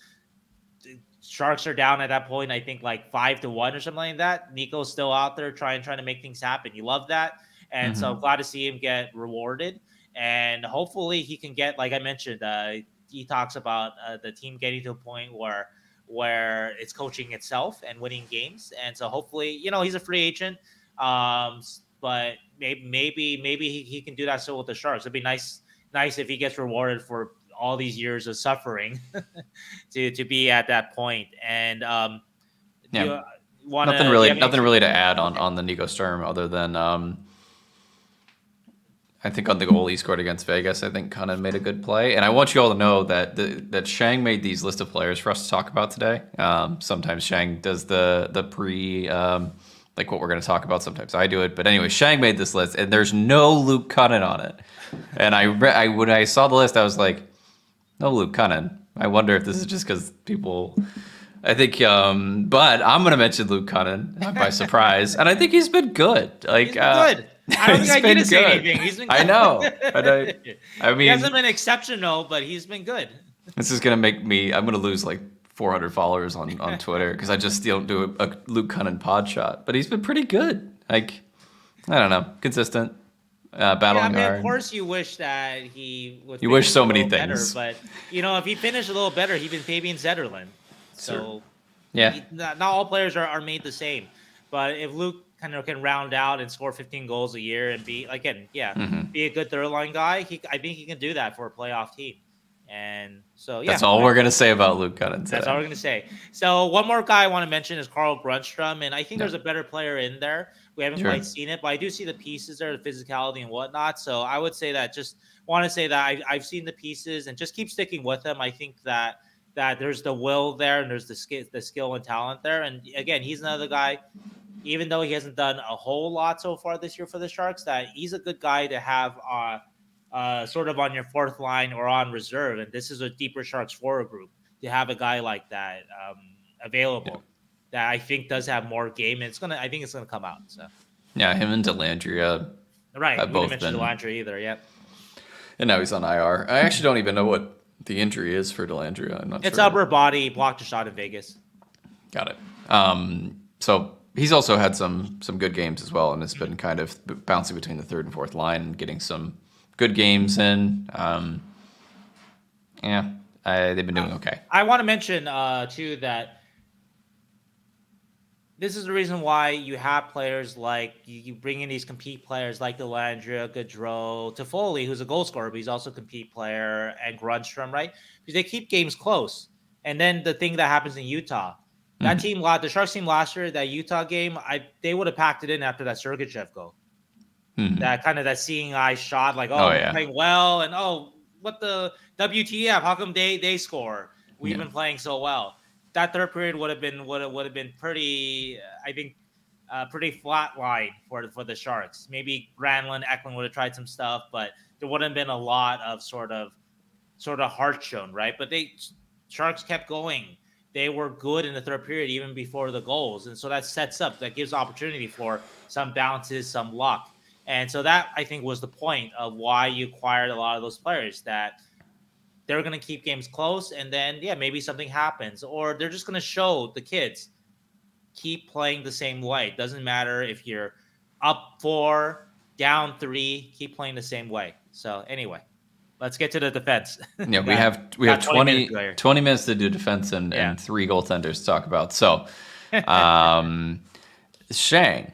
Sharks are down at that point, I think like 5-1 or something like that. Nico's still out there trying to make things happen. You love that. And so I'm glad to see him get rewarded. And hopefully he can get, like I mentioned, he talks about the team getting to a point where it's coaching itself and winning games. And so hopefully, he's a free agent. But maybe he can do that still with the Sharks. It'd be nice if he gets rewarded for all these years of suffering to be at that point. And nothing really to add on the Nico Sturm, other than I think on the goal he scored against Vegas, I think kind of made a good play. And I want you all to know that that Sheng made these list of players for us to talk about today. Sometimes Sheng does the pre like what we're going to talk about. Sometimes I do it, but anyway, Sheng made this list, and there's no Luke Cunnin on it. And when I saw the list, I was like, no Luke Cunnin. I wonder if this is just because people. I think, but I'm going to mention Luke Cunnin by surprise, and I think he's been good. Like, he's been good. I don't think I need to say anything. He's been good. I know. I mean, he hasn't been exceptional, but he's been good. This is going to make me. I'm going to lose like 400 followers on Twitter because I just don't do a Luke Cunnin pod shot. But he's been pretty good. Like, I don't know, consistent. Battling hard. Of course, you wish that he would. You wish so many things, better, but if he finished a little better, he'd been Fabian Zetterlund. So, not all players are made the same. But if Luke kind of can round out and score 15 goals a year and be be a good third line guy, I think he can do that for a playoff team. And so, that's all we're gonna say about Luke Cunnin. That's all we're gonna say. So, one more guy I want to mention is Carl Grundstrom, and I think there's a better player in there. We haven't quite seen it, but I do see the pieces there, the physicality and whatnot. So, I would say that I've seen the pieces, and just keep sticking with them. I think that there's the will there, and there's the skill and talent there. And again, he's another guy, even though he hasn't done a whole lot so far this year for the Sharks, that he's a good guy to have sort of on your fourth line or on reserve. And this is a deeper Sharks forward group to have a guy like that available. that I think does have more game. And I think it's gonna come out. So yeah, him and Dellandrea right, have we both didn't mention been. Dellandrea either. Yep. And now he's on IR. I actually don't even know what the injury is for Dellandrea. I'm not It's sure. upper body, blocked a shot in Vegas. Got it. So he's also had some good games as well, and has been kind of bouncing between the third and fourth line and getting some good games in. They've been doing okay. I want to mention too that this is the reason why you have players like you bring in these compete players like Dellandrea, Gaudreau, Toffoli, who's a goal scorer, but he's also a compete player, and Grundstrom, right? Because they keep games close. And then the thing that happens in Utah, that team, the Sharks team last year, that Utah game, they would have packed it in after that Sergachev goal. That kind of that seeing eye shot, like, we're playing well, and what the WTF? How come they score? We've been playing so well. That third period would have been pretty, I think, pretty flat line for the Sharks. Maybe Granlund, Eklund would have tried some stuff, but there wouldn't have been a lot of sort of heart shown, right? But Sharks kept going. They were good in the third period, even before the goals, and so that gives opportunity for some bounces, some luck, and so that I think was the point of why you acquired a lot of those players, that they're going to keep games close, and then, maybe something happens, or they're just going to show the kids, keep playing the same way. It doesn't matter if you're up 4, down 3, keep playing the same way. So anyway, let's get to the defense. Yeah, we have 20 minutes to do defense and 3 goaltenders to talk about. So Sheng,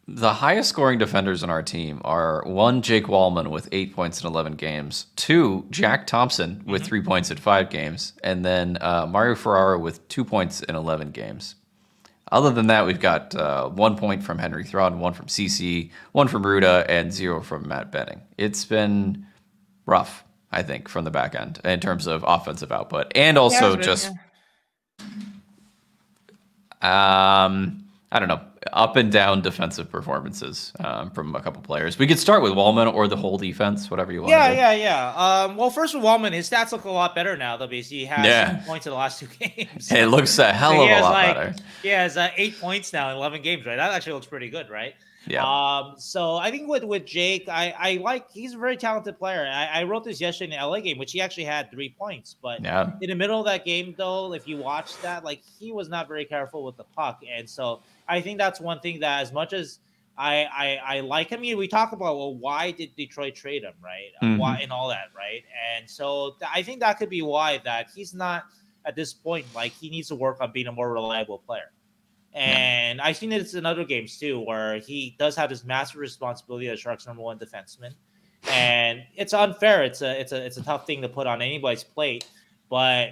the highest scoring defenders on our team are 1, Jake Walman with 8 points in 11 games, 2, Jack Thompson with 3 points in 5 games, and then Mario Ferraro with 2 points in 11 games. Other than that, we've got 1 point from Henry Throd, 1 from CC, 1 from Ruda, and 0 from Matt Benning. It's been rough, I think, from the back end in terms of offensive output, and also I don't know, up and down defensive performances from a couple players. We could start with Walman or the whole defense, whatever you want to do. Well, first with Walman, his stats look a lot better now, though, because he has 7 points in the last 2 games. It looks a hell of a lot better. He has 8 points now in 11 games, right? That actually looks pretty good, right? Yeah. So I think with Jake, I like, he's a very talented player. I wrote this yesterday in the LA game, which he actually had 3 points. But in the middle of that game, though, if you watch that, like, he was not very careful with the puck. And so I think that's one thing that, as much as I like him, we talk about, well, why did Detroit trade him, right? Why and all that, right? And so I think that could be why that he's not at this point, like, he needs to work on being a more reliable player. And I've seen it in other games too, where he does have this massive responsibility as Sharks' #1 defenseman, and it's unfair. It's a tough thing to put on anybody's plate, but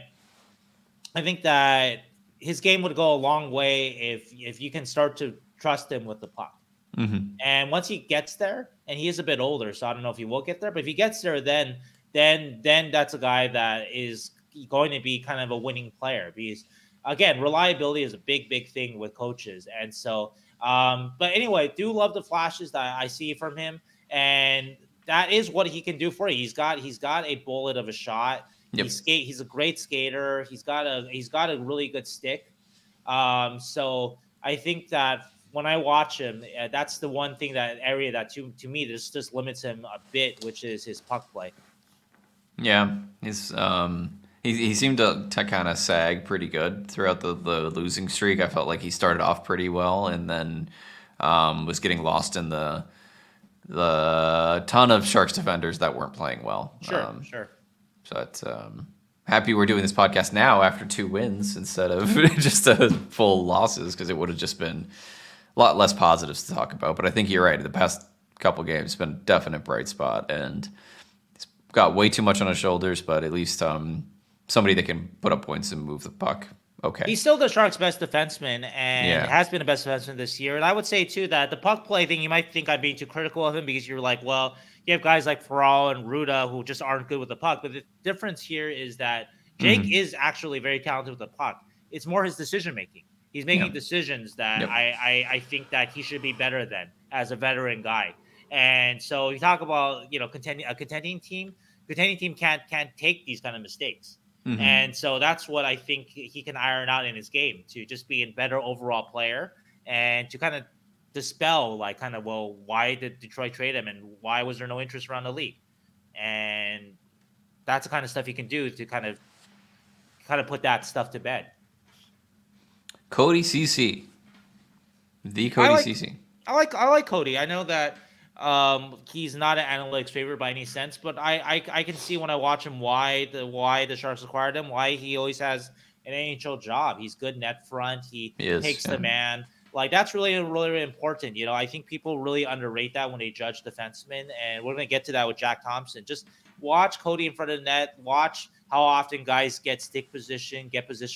I think that his game would go a long way if you can start to trust him with the puck. And once he gets there, and he is a bit older, so I don't know if he will get there, but if he gets there, then that's a guy that is going to be kind of a winning player, because again, reliability is a big thing with coaches. And so, but anyway, do love the flashes that I see from him. And that is what he can do for you. He's got a bullet of a shot. He's a great skater. He's got a really good stick. So I think that when I watch him, that's the one thing, that area that to me, this just limits him a bit, which is his puck play. Yeah. He seemed to kind of sag pretty good throughout the losing streak. I felt like he started off pretty well, and then was getting lost in the ton of Sharks defenders that weren't playing well. Sure. But happy we're doing this podcast now after 2 wins instead of just full losses, because it would have just been a lot less positives to talk about. But I think you're right. The past couple games has been a definite bright spot, and he's got way too much on his shoulders, but at least somebody that can put up points and move the puck. Okay. He's still the Sharks' best defenseman, and has been the best defenseman this year. And I would say, too, that the puck play thing, you might think I'm being too critical of him, because you're like, well, you have guys like Ferraro and Ruda who just aren't good with the puck. But the difference here is that Jake is actually very talented with the puck. It's more his decision-making. He's making decisions that I think that he should be better than as a veteran guy. And so you talk about, a contending team. Contending team can't take these kind of mistakes. Mm-hmm. And so that's what I think he can iron out in his game, to just be a better overall player and to kind of dispel well, why did Detroit trade him and why was there no interest around the league? And that's the kind of stuff you can do to kind of put that stuff to bed. Cody CC. The Cody CC. I like Cody. I know that he's not an analytics favorite by any sense, but I can see when I watch him why the Sharks acquired him, why he always has an NHL job. He's good net front. He takes the man. Like, that's really, really, really important. You know, I think people really underrate that when they judge defensemen, and we're going to get to that with Jack Thompson. Just watch Cody in front of the net. Watch how often guys get position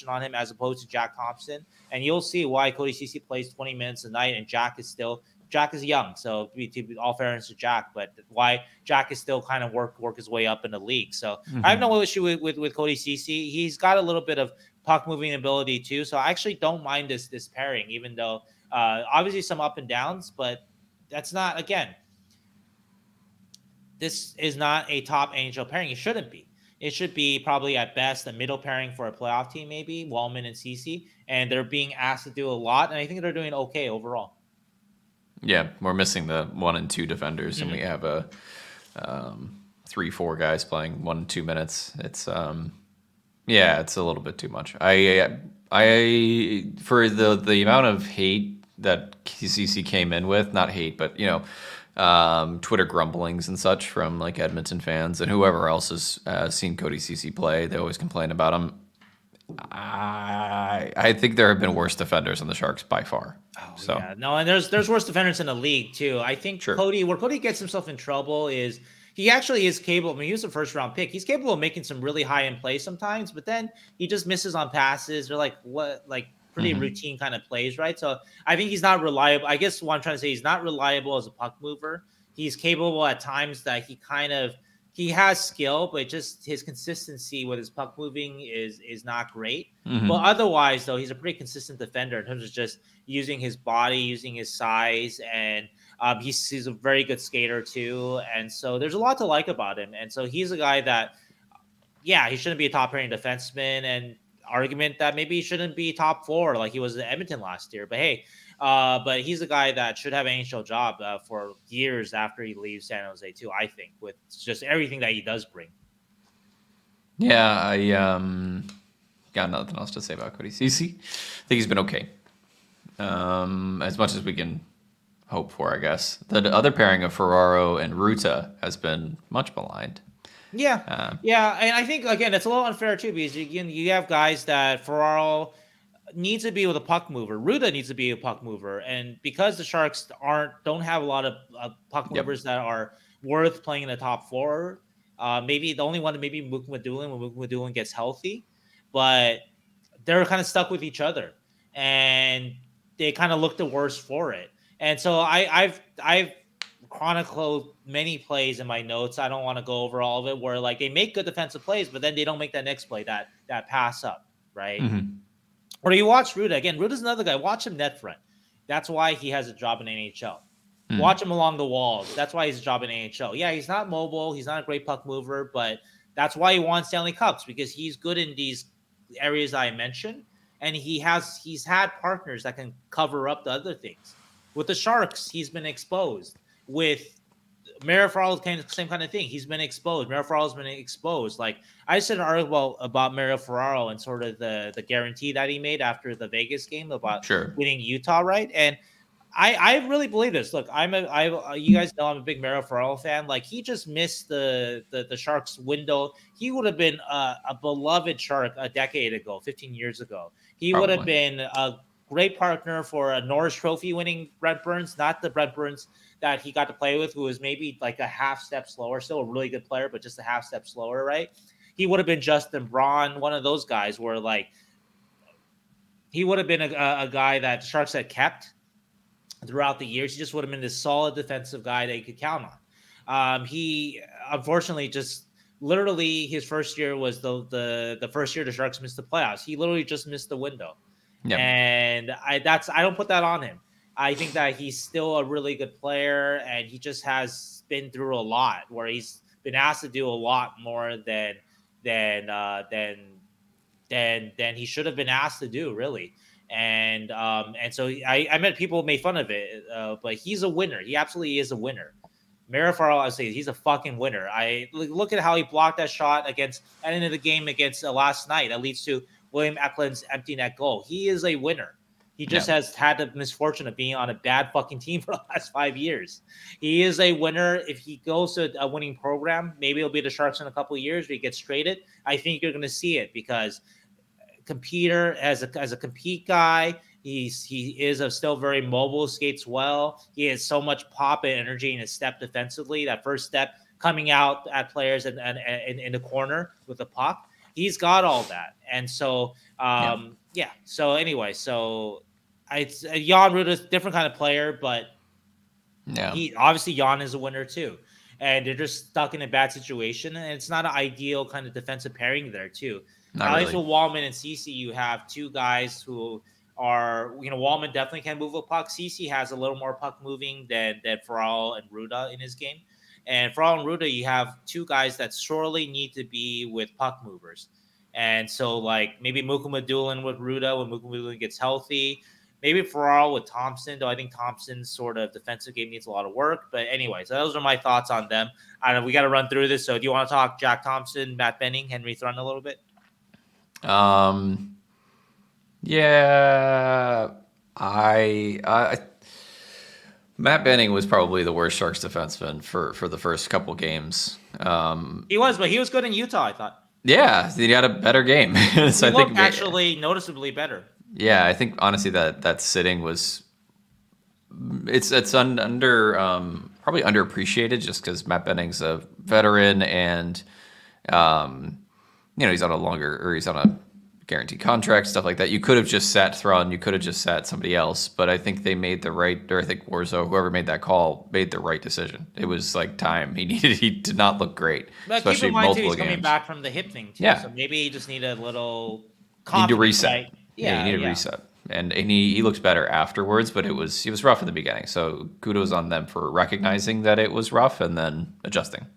on him as opposed to Jack Thompson, and you'll see why Cody CC plays 20 minutes a night and Jack is young. So to be all fairness to Jack, but why Jack is still kind of work his way up in the league. So I have no issue with Cody CC. He's got a little bit of puck moving ability too. So I actually don't mind this pairing, even though obviously some up and downs, but that's not, again, this is not a top NHL pairing. It shouldn't be. It should be probably at best a middle pairing for a playoff team, maybe Walman and CC, and they're being asked to do a lot, and I think they're doing okay overall. Yeah, we're missing the 1 and 2 defenders, and we have a 3-4 guys playing 1 and 2 minutes. It's it's a little bit too much. I for the amount of hate that CC came in with, not hate, but Twitter grumblings and such from like Edmonton fans and whoever else has seen Cody CC play. They always complain about him. I think there have been worse defenders on the Sharks by far. And there's worse defenders in the league too. I think where Cody gets himself in trouble is he actually is capable. I mean, he was a first round pick. He's capable of making some really high end plays sometimes, but then he just misses on passes. They're pretty routine kind of plays, right? So I think he's not reliable. I guess what I'm trying to say, he's not reliable as a puck mover. He's capable at times that he has skill, but just his consistency with his puck moving is not great. But otherwise, though, he's a pretty consistent defender in terms of just using his body, using his size, and he's a very good skater too. And so there's a lot to like about him. And so he's a guy that, he shouldn't be a top pairing defenseman, and argument that maybe he shouldn't be top 4 like he was at Edmonton last year. But hey, but he's a guy that should have an NHL job for years after he leaves San Jose too, I think, with just everything that he does bring. Yeah, I got nothing else to say about Cody CC. I think he's been okay. As much as we can hope for, I guess. The other pairing of Ferraro and Ruta has been much maligned. Yeah, and I think, again, it's a little unfair too, because you have guys that Ferraro needs to be with a puck mover. Ruta needs to be a puck mover, and because the Sharks don't have a lot of puck movers that are worth playing in the top 4, maybe the only one maybe Mukmadulin when Mukmadulin gets healthy, but they're kind of stuck with each other, and they kind of look the worse for it. And so I've chronicled many plays in my notes. I don't want to go over all of it, where like they make good defensive plays, but then they don't make that next play, that pass up, right? Or you watch Ruta again. Ruta's another guy. Watch him net front. That's why he has a job in NHL. Watch him along the walls. That's why he's a job in NHL. Yeah, he's not mobile. He's not a great puck mover, but that's why he won Stanley Cups, because he's good in these areas I mentioned, and he's had partners that can cover up the other things. With the Sharks, he's been exposed. With Mario Ferraro's same kind of thing. He's been exposed. Mario Ferraro's been exposed. Like, I said an article about Mario Ferraro and sort of the guarantee that he made after the Vegas game about winning Utah, right? And I really believe this. Look, you guys know I'm a big Mario Ferraro fan. Like, he just missed the Sharks window. He would have been a beloved Shark a decade ago, 15 years ago. He would have been a great partner for a Norris Trophy winning Brent Burns, not the Brent Burns that he got to play with, who was maybe like a half step slower, still a really good player, but just a half step slower, right? He would have been Justin Braun, one of those guys where like he would have been a guy that Sharks had kept throughout the years. He just would have been this solid defensive guy that you could count on. He unfortunately just literally his first year was the first year the Sharks missed the playoffs. He literally just missed the window. Yep. And I don't put that on him. I think that he's still a really good player, and he just has been through a lot where he's been asked to do a lot more than than he should have been asked to do, really. And so I meant people made fun of it, but he's a winner. He absolutely is a winner. Mario Ferraro, I say he's a fucking winner. I look at how he blocked that shot at the end of the game against last night. That leads to William Eklund's empty net goal. He is a winner. He just has had the misfortune of being on a bad fucking team for the last 5 years. He is a winner. If he goes to a winning program, maybe it'll be the Sharks in a couple of years. If he gets traded, I think you're going to see it because competitor as a compete guy. He is still very mobile, skates well. He has so much pop and energy in his step defensively. That first step coming out at players and in the corner with the puck. He's got all that. And so, So anyway, Jan Ruda's a different kind of player, but obviously Jan is a winner too. And they're just stuck in a bad situation. And it's not an ideal kind of defensive pairing there too. At least with Walman and Ceci, you have two guys who are, Walman definitely can move a puck. Ceci has a little more puck moving than Ferraro and Ruda in his game. And Ferraro and Ruda, you have two guys that sorely need to be with puck movers. And so, like, maybe Mukuma Doolin with Ruda when Mukuma Doolin gets healthy. Maybe Ferraro with Thompson, though I think Thompson's sort of defensive game needs a lot of work. But anyway, so those are my thoughts on them. I don't know, we got to run through this. So do you want to talk Jack Thompson, Matt Benning, Henry Thrun a little bit? Yeah, Matt Benning was probably the worst Sharks defenseman for the first couple games. He was, but he was good in Utah, I thought. Yeah, he had a better game. So I think actually noticeably better. Yeah, I think honestly that sitting was it's under probably underappreciated just because Matt Benning's a veteran and he's on a guaranteed contract, stuff like that. You could have just sat Thrun, you could have just sat somebody else, but I think they made the right, or I think Warzo, whoever made that call, made the right decision. It was like time. He did not look great, but especially keep in mind, multiple he's games. Coming back from the hip thing too, yeah. So maybe he just needed a little need to reset. Right? Yeah, you need a reset. And he looks better afterwards, but he was rough in the beginning. So kudos on them for recognizing that it was rough and then adjusting.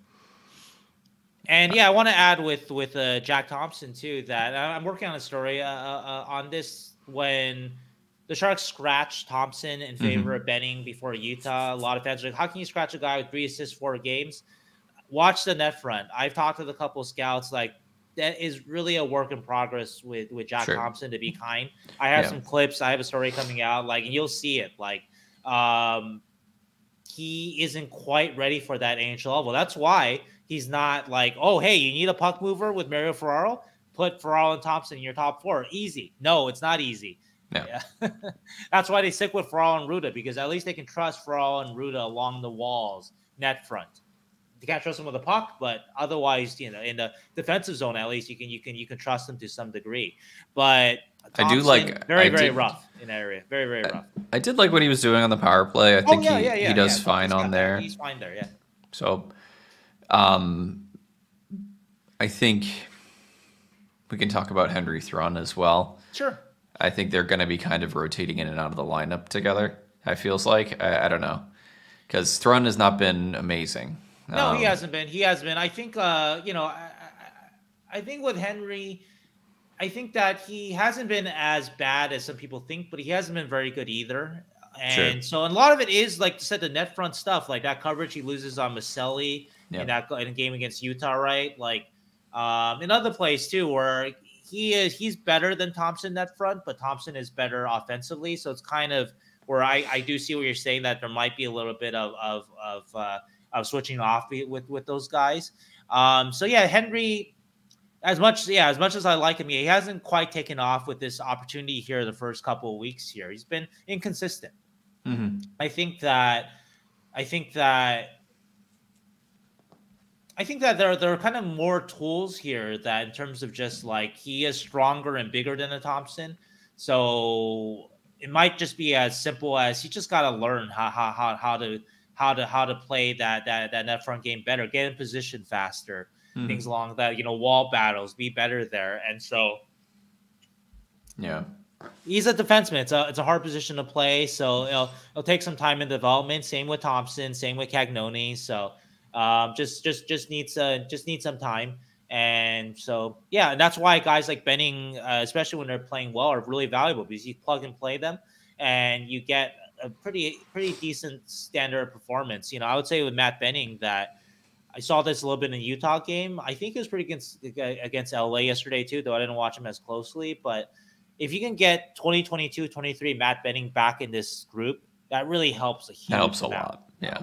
And I want to add with Jack Thompson too that I'm working on a story on this when the Sharks scratched Thompson in favor of Benning before Utah. A lot of fans are like, how can you scratch a guy with 3 assists, 4 games? Watch the net front. I've talked to a couple of scouts. Like, that is really a work in progress with Jack Thompson, to be kind. I have some clips. I have a story coming out, and you'll see it. He isn't quite ready for that NHL level. That's why he's not like, oh, hey, you need a puck mover with Mario Ferraro? Put Ferraro and Thompson in your top 4. Easy. No, it's not easy. Yeah. That's why they stick with Ferraro and Ruda, because at least they can trust Ferraro and Ruda along the walls, net front. You can't trust them with the puck, but otherwise, in the defensive zone, at least you can trust them to some degree. But Thompson, I do like very rough in that area, very rough. I did like what he was doing on the power play. I think he does fine on there. He's fine there, yeah. So, I think we can talk about Henry Thrun as well. Sure. I think they're going to be kind of rotating in and out of the lineup together. It feels like I don't know, because Thrun has not been amazing. No, he hasn't been. I think, I think with Henry, I think that he hasn't been as bad as some people think, but he hasn't been very good either. And so a lot of it is, like you said, the net front stuff, like that coverage he loses on Maselli in a game against Utah, right? Like in other plays too, where he's better than Thompson net front, but Thompson is better offensively. So it's kind of where I do see what you're saying, that there might be a little bit of switching off with those guys. Henry, as much as I like him, he hasn't quite taken off with this opportunity here the first couple of weeks here. He's been inconsistent. I think that there are kind of more tools here that, in terms of just like, he is stronger and bigger than a Thompson. So it might just be as simple as he just got to learn how to play that net front game better, get in position faster, things along that, wall battles, be better there. And so, he's a defenseman. It's a hard position to play. So it'll take some time in development. Same with Thompson, same with Cagnoni. So just needs some time. And so, yeah, and that's why guys like Benning, especially when they're playing well, are really valuable because you plug and play them, and you get a pretty decent standard performance. I would say with Matt Benning that I saw this a little bit in the Utah game. I think it was pretty against LA yesterday too, though I didn't watch him as closely. But if you can get 2022, 23 Matt Benning back in this group, that really helps a huge That helps a amount. lot. Yeah.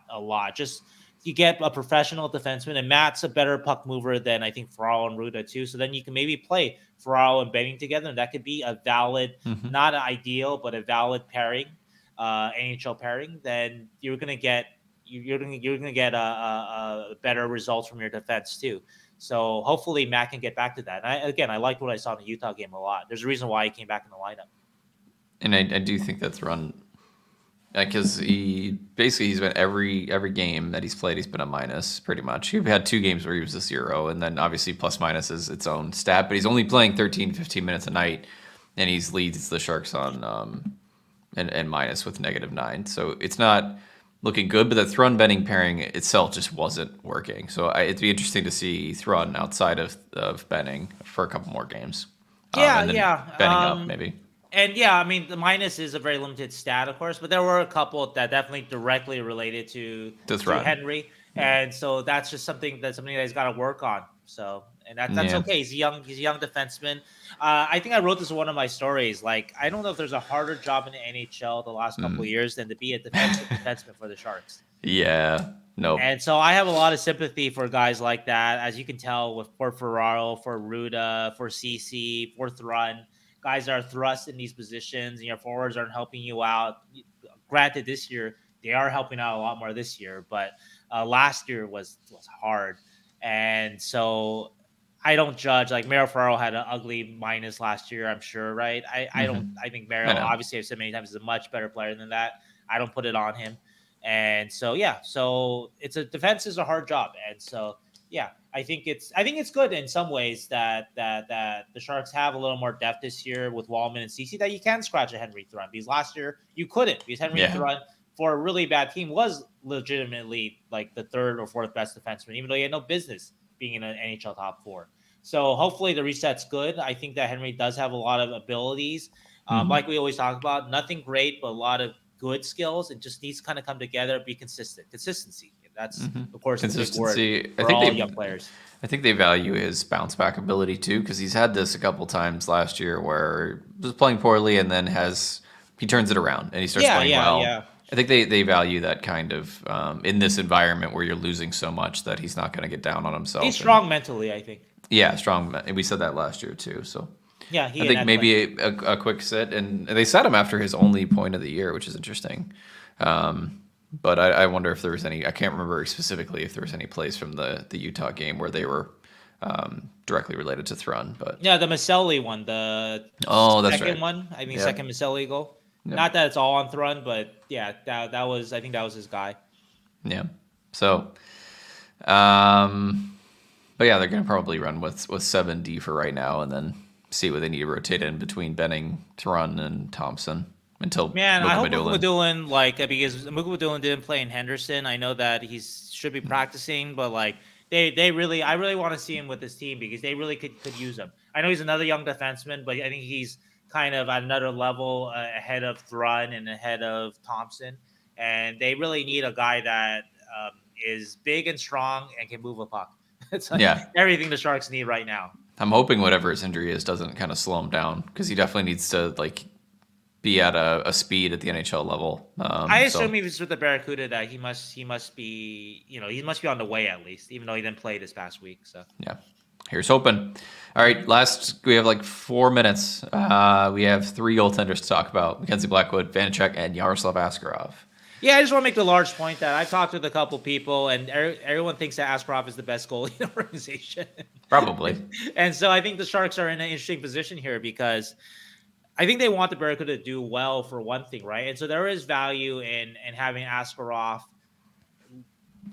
A lot. Just you get a professional defenseman, and Matt's a better puck mover than I think Ferraro and Ruda too. So then you can maybe play Ferraro and Benning together, and that could be a valid, not an ideal, but a valid pairing, NHL pairing. Then you're gonna get a better results from your defense too. So hopefully Matt can get back to that. And I liked what I saw in the Utah game a lot. There's a reason why he came back in the lineup. And I do think that's run because he's been every game that he's played, he's been a minus pretty much. He had 2 games where he was a 0, and then obviously plus minus is its own stat, but he's only playing 13, 15 minutes a night, and he leads the Sharks on and minus with -9. So it's not looking good, but the Thrun Benning pairing itself just wasn't working. So it'd be interesting to see Thrun outside of Benning for a couple more games. Benning up maybe. And yeah, I mean, the minus is a very limited stat, of course, but there were a couple that definitely directly related to Henry. And so that's just something that he's got to work on. So, and that's okay. He's a young defenseman. I think I wrote this in one of my stories. Like, I don't know if there's a harder job in the NHL the last couple of years than to be a defenseman for the Sharks. Yeah. No. And so I have a lot of sympathy for guys like that, as you can tell for Ferraro, for Ruda, for CC, for Thrun. Guys are thrust in these positions, and your forwards aren't helping you out. Granted, this year they are helping out a lot more this year, but last year was hard. And so I don't judge. Like Mario Ferraro had an ugly minus last year, I'm sure, right? I think Mario, obviously I've said many times, is a much better player than that. I don't put it on him. And so, yeah, so defense is a hard job. And so, yeah, I think it's good in some ways that the Sharks have a little more depth this year with Walman and CC, that you can scratch a Henry Thrun, because last year you couldn't, because Henry Thrun for a really bad team was legitimately like the 3rd or 4th best defenseman, even though he had no business being in an NHL top 4. So hopefully the reset's good. I think that Henry does have a lot of abilities. Like we always talk about, nothing great, but a lot of good skills. It just needs to kind of come together, be consistent. Consistency. That's, of course, the big word for all young players. I think they value his bounce back ability too, because he's had this a couple times last year where he was playing poorly and then he turns it around and he starts playing well. Yeah. I think they value that kind of in this environment where you're losing so much that he's not going to get down on himself. He's strong mentally, I think. Yeah, strong. And we said that last year too. So yeah, I think maybe a quick sit, and they sat him after his only point of the year, which is interesting. But I wonder if there was any. I can't remember specifically if there was any plays from the Utah game where they were directly related to Thrun. But yeah, the Maselli one, the second one. I mean, second Maselli goal. Yep. Not that it's all on Thrun, but yeah, that was. I think that was his guy. Yeah. So, but yeah, they're going to probably run with 7D for right now, and then see what they need to rotate in between Benning, Thrun, and Thompson. Until I hope Mukabadulin, because Mukabadulin didn't play in Henderson. I know that he should be practicing, but I really want to see him with this team, because they really could use him. I know he's another young defenseman, but I think he's kind of at another level ahead of Thrun and ahead of Thompson, and they really need a guy that is big and strong and can move a puck. It's everything the Sharks need right now. I'm hoping whatever his injury is doesn't kind of slow him down, because he definitely needs to be at a speed at the NHL level. I assume he was with the Barracuda that he must be, he must be on the way at least, even though he didn't play this past week. So yeah, here's hoping. All right, we have 4 minutes. We have 3 goaltenders to talk about: Mackenzie Blackwood, Vanecek, and Yaroslav Askarov. Yeah, I just want to make the large point that I've talked with a couple people, and everyone thinks that Askarov is the best goalie in the organization. Probably. And so I think the Sharks are in an interesting position here, because I think they want the Barracuda to do well, for one thing, right? And so there is value in having Askarov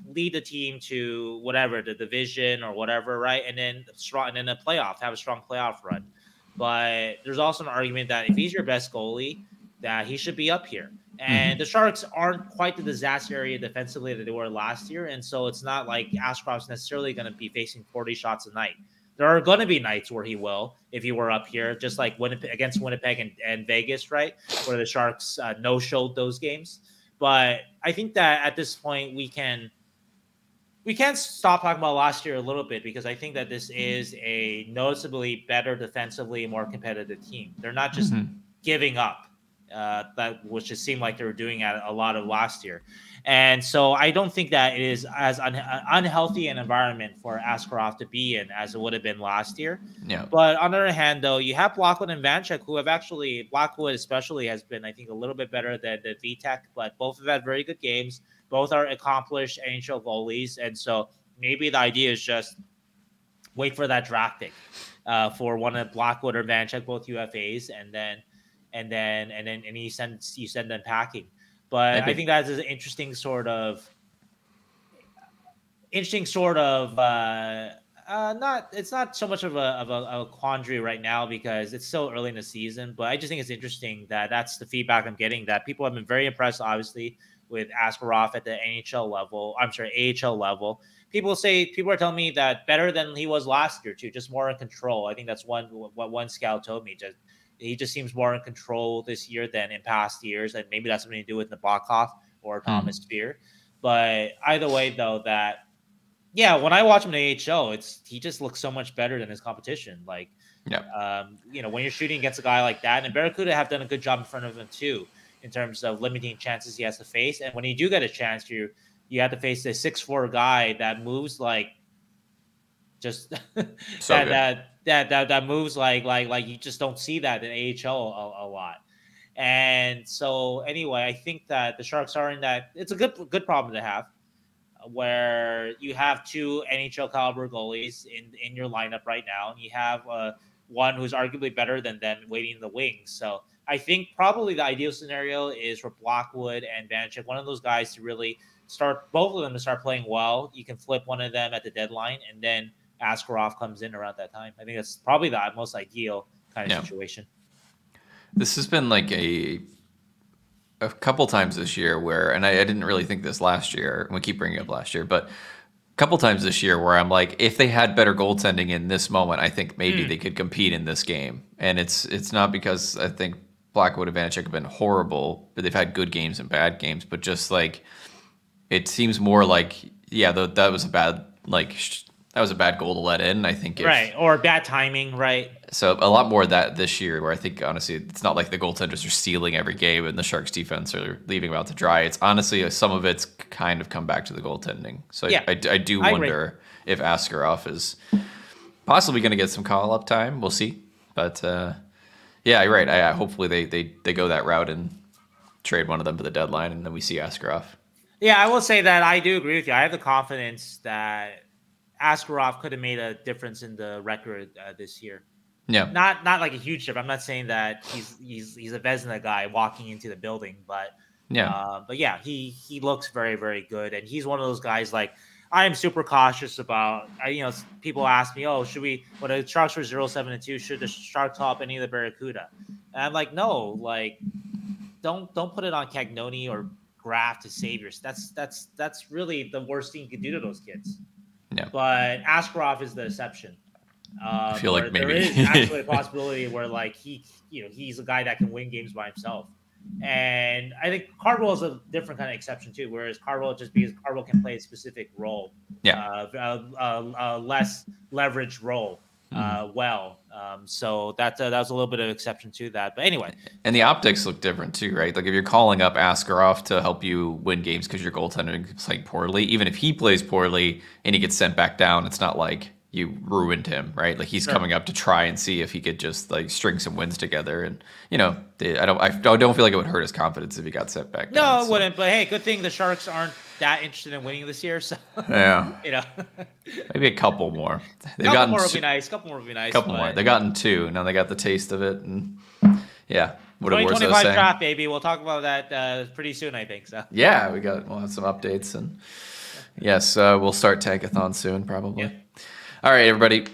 lead the team to whatever, the division or whatever, right? And then a playoff, have a strong playoff run. But there's also an argument that if he's your best goalie, that he should be up here. And the Sharks aren't quite the disaster area defensively that they were last year. And so it's not like Ashcroft's necessarily going to be facing 40 shots a night. There are going to be nights where he will, if he were up here, just like against Winnipeg and Vegas, right? Where the Sharks no-showed those games. But I think that at this point we can't stop talking about last year a little bit, because I think that this is a noticeably better defensively, more competitive team. They're not just giving up, which just seemed like they were doing at a lot of last year. And so I don't think that it is as unhealthy an environment for Askarov to be in as it would have been last year. Yeah. But on the other hand, though, you have Blackwood and Vanchek, who have actually, Blackwood especially has been, I think, a little bit better than Vitek, but both have had very good games. Both are accomplished NHL goalies. And so maybe the idea is just wait for that draft pick for one of Blackwood or Vanchek, both UFAs, and you send them packing. But maybe. I think that's an interesting sort of it's not so much of a quandary right now because it's so early in the season. But I just think it's interesting that that's the feedback I'm getting, that people have been very impressed, obviously, with Askarov at the AHL level. People are telling me that better than he was last year too, just more in control. I think that's what one scout told me. He just seems more in control this year than in past years, and maybe that's something to do with Nabokov or Thomas Spear. But either way, though, when I watch him in the AHL, he just looks so much better than his competition. Like, when you're shooting against a guy like that, and Barracuda have done a good job in front of him too, in terms of limiting chances he has to face. And when you do get a chance, you have to face a 6'4" guy that moves like just so that moves like you just don't see that in AHL a lot. And so anyway, I think that the Sharks are in that. It's a good problem to have, where you have two NHL caliber goalies in your lineup right now, and you have one who's arguably better than them waiting in the wings. So I think probably the ideal scenario is for Blackwood and Vanchek, one of those guys to really both of them to start playing well. You can flip one of them at the deadline, and then Askarov comes in around that time. I think that's probably the most ideal kind of situation. This has been like a couple times this year where, and I didn't really think this last year, we keep bringing up last year, but a couple times this year where I'm like, if they had better goaltending in this moment, I think maybe they could compete in this game. And it's not because I think Blackwood and Vanchek have been horrible, but they've had good games and bad games, but just like, it seems more like, that was a bad goal to let in. I think or bad timing, right? So a lot more of that this year, where I think honestly, it's not like the goaltenders are stealing every game and the Sharks defense are leaving them out to dry. It's honestly some of it's kind of come back to the goaltending. So I do wonder if Askarov is possibly going to get some call up time. We'll see, but you're right. Hopefully they go that route and trade one of them to the deadline, and then we see Askarov. Yeah, I will say that I do agree with you. I have the confidence that Askarov could have made a difference in the record this year. Yeah, not like a huge difference. I'm not saying that he's a Vezina guy walking into the building, but he looks very, very good, and he's one of those guys. Like, I am super cautious about. People ask me, "Oh, should we? When the Sharks were 0-7-2, should the Sharks top any of the Barracuda?" And I'm like, no, like, don't put it on Cagnoni or Graf to save yourself. That's really the worst thing you can do to those kids. Yeah. But Askarov is the exception. I feel like maybe there is actually a possibility where like he's a guy that can win games by himself. And I think Cardwell is a different kind of exception too, whereas Cardwell, just because Cardwell can play a specific role, less leveraged role, so that was a little bit of exception to that. But anyway, and the optics look different too, right? Like if you're calling up Askarov to help you win games because your goaltender is playing poorly, even if he plays poorly and he gets sent back down, it's not like you ruined him, right? Like he's coming up to try and see if he could just like string some wins together. And I don't feel like it would hurt his confidence if he got sent back down. No, it wouldn't. But hey, good thing the Sharks aren't that interested in winning this year. So maybe a couple more. A couple more would be nice. Couple more. They've gotten two. Now they got the taste of it, and what 2025 draft, baby. We'll talk about that pretty soon, I think. So we'll have some updates, and yes, we'll start Tankathon soon, probably. Yeah. All right, everybody.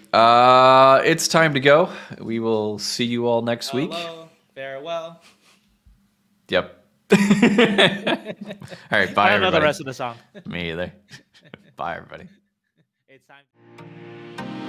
It's time to go. We will see you all next week. Farewell. Yep. All right, bye, I don't know the everybody. rest of the song. Me either. Bye, everybody. It's time.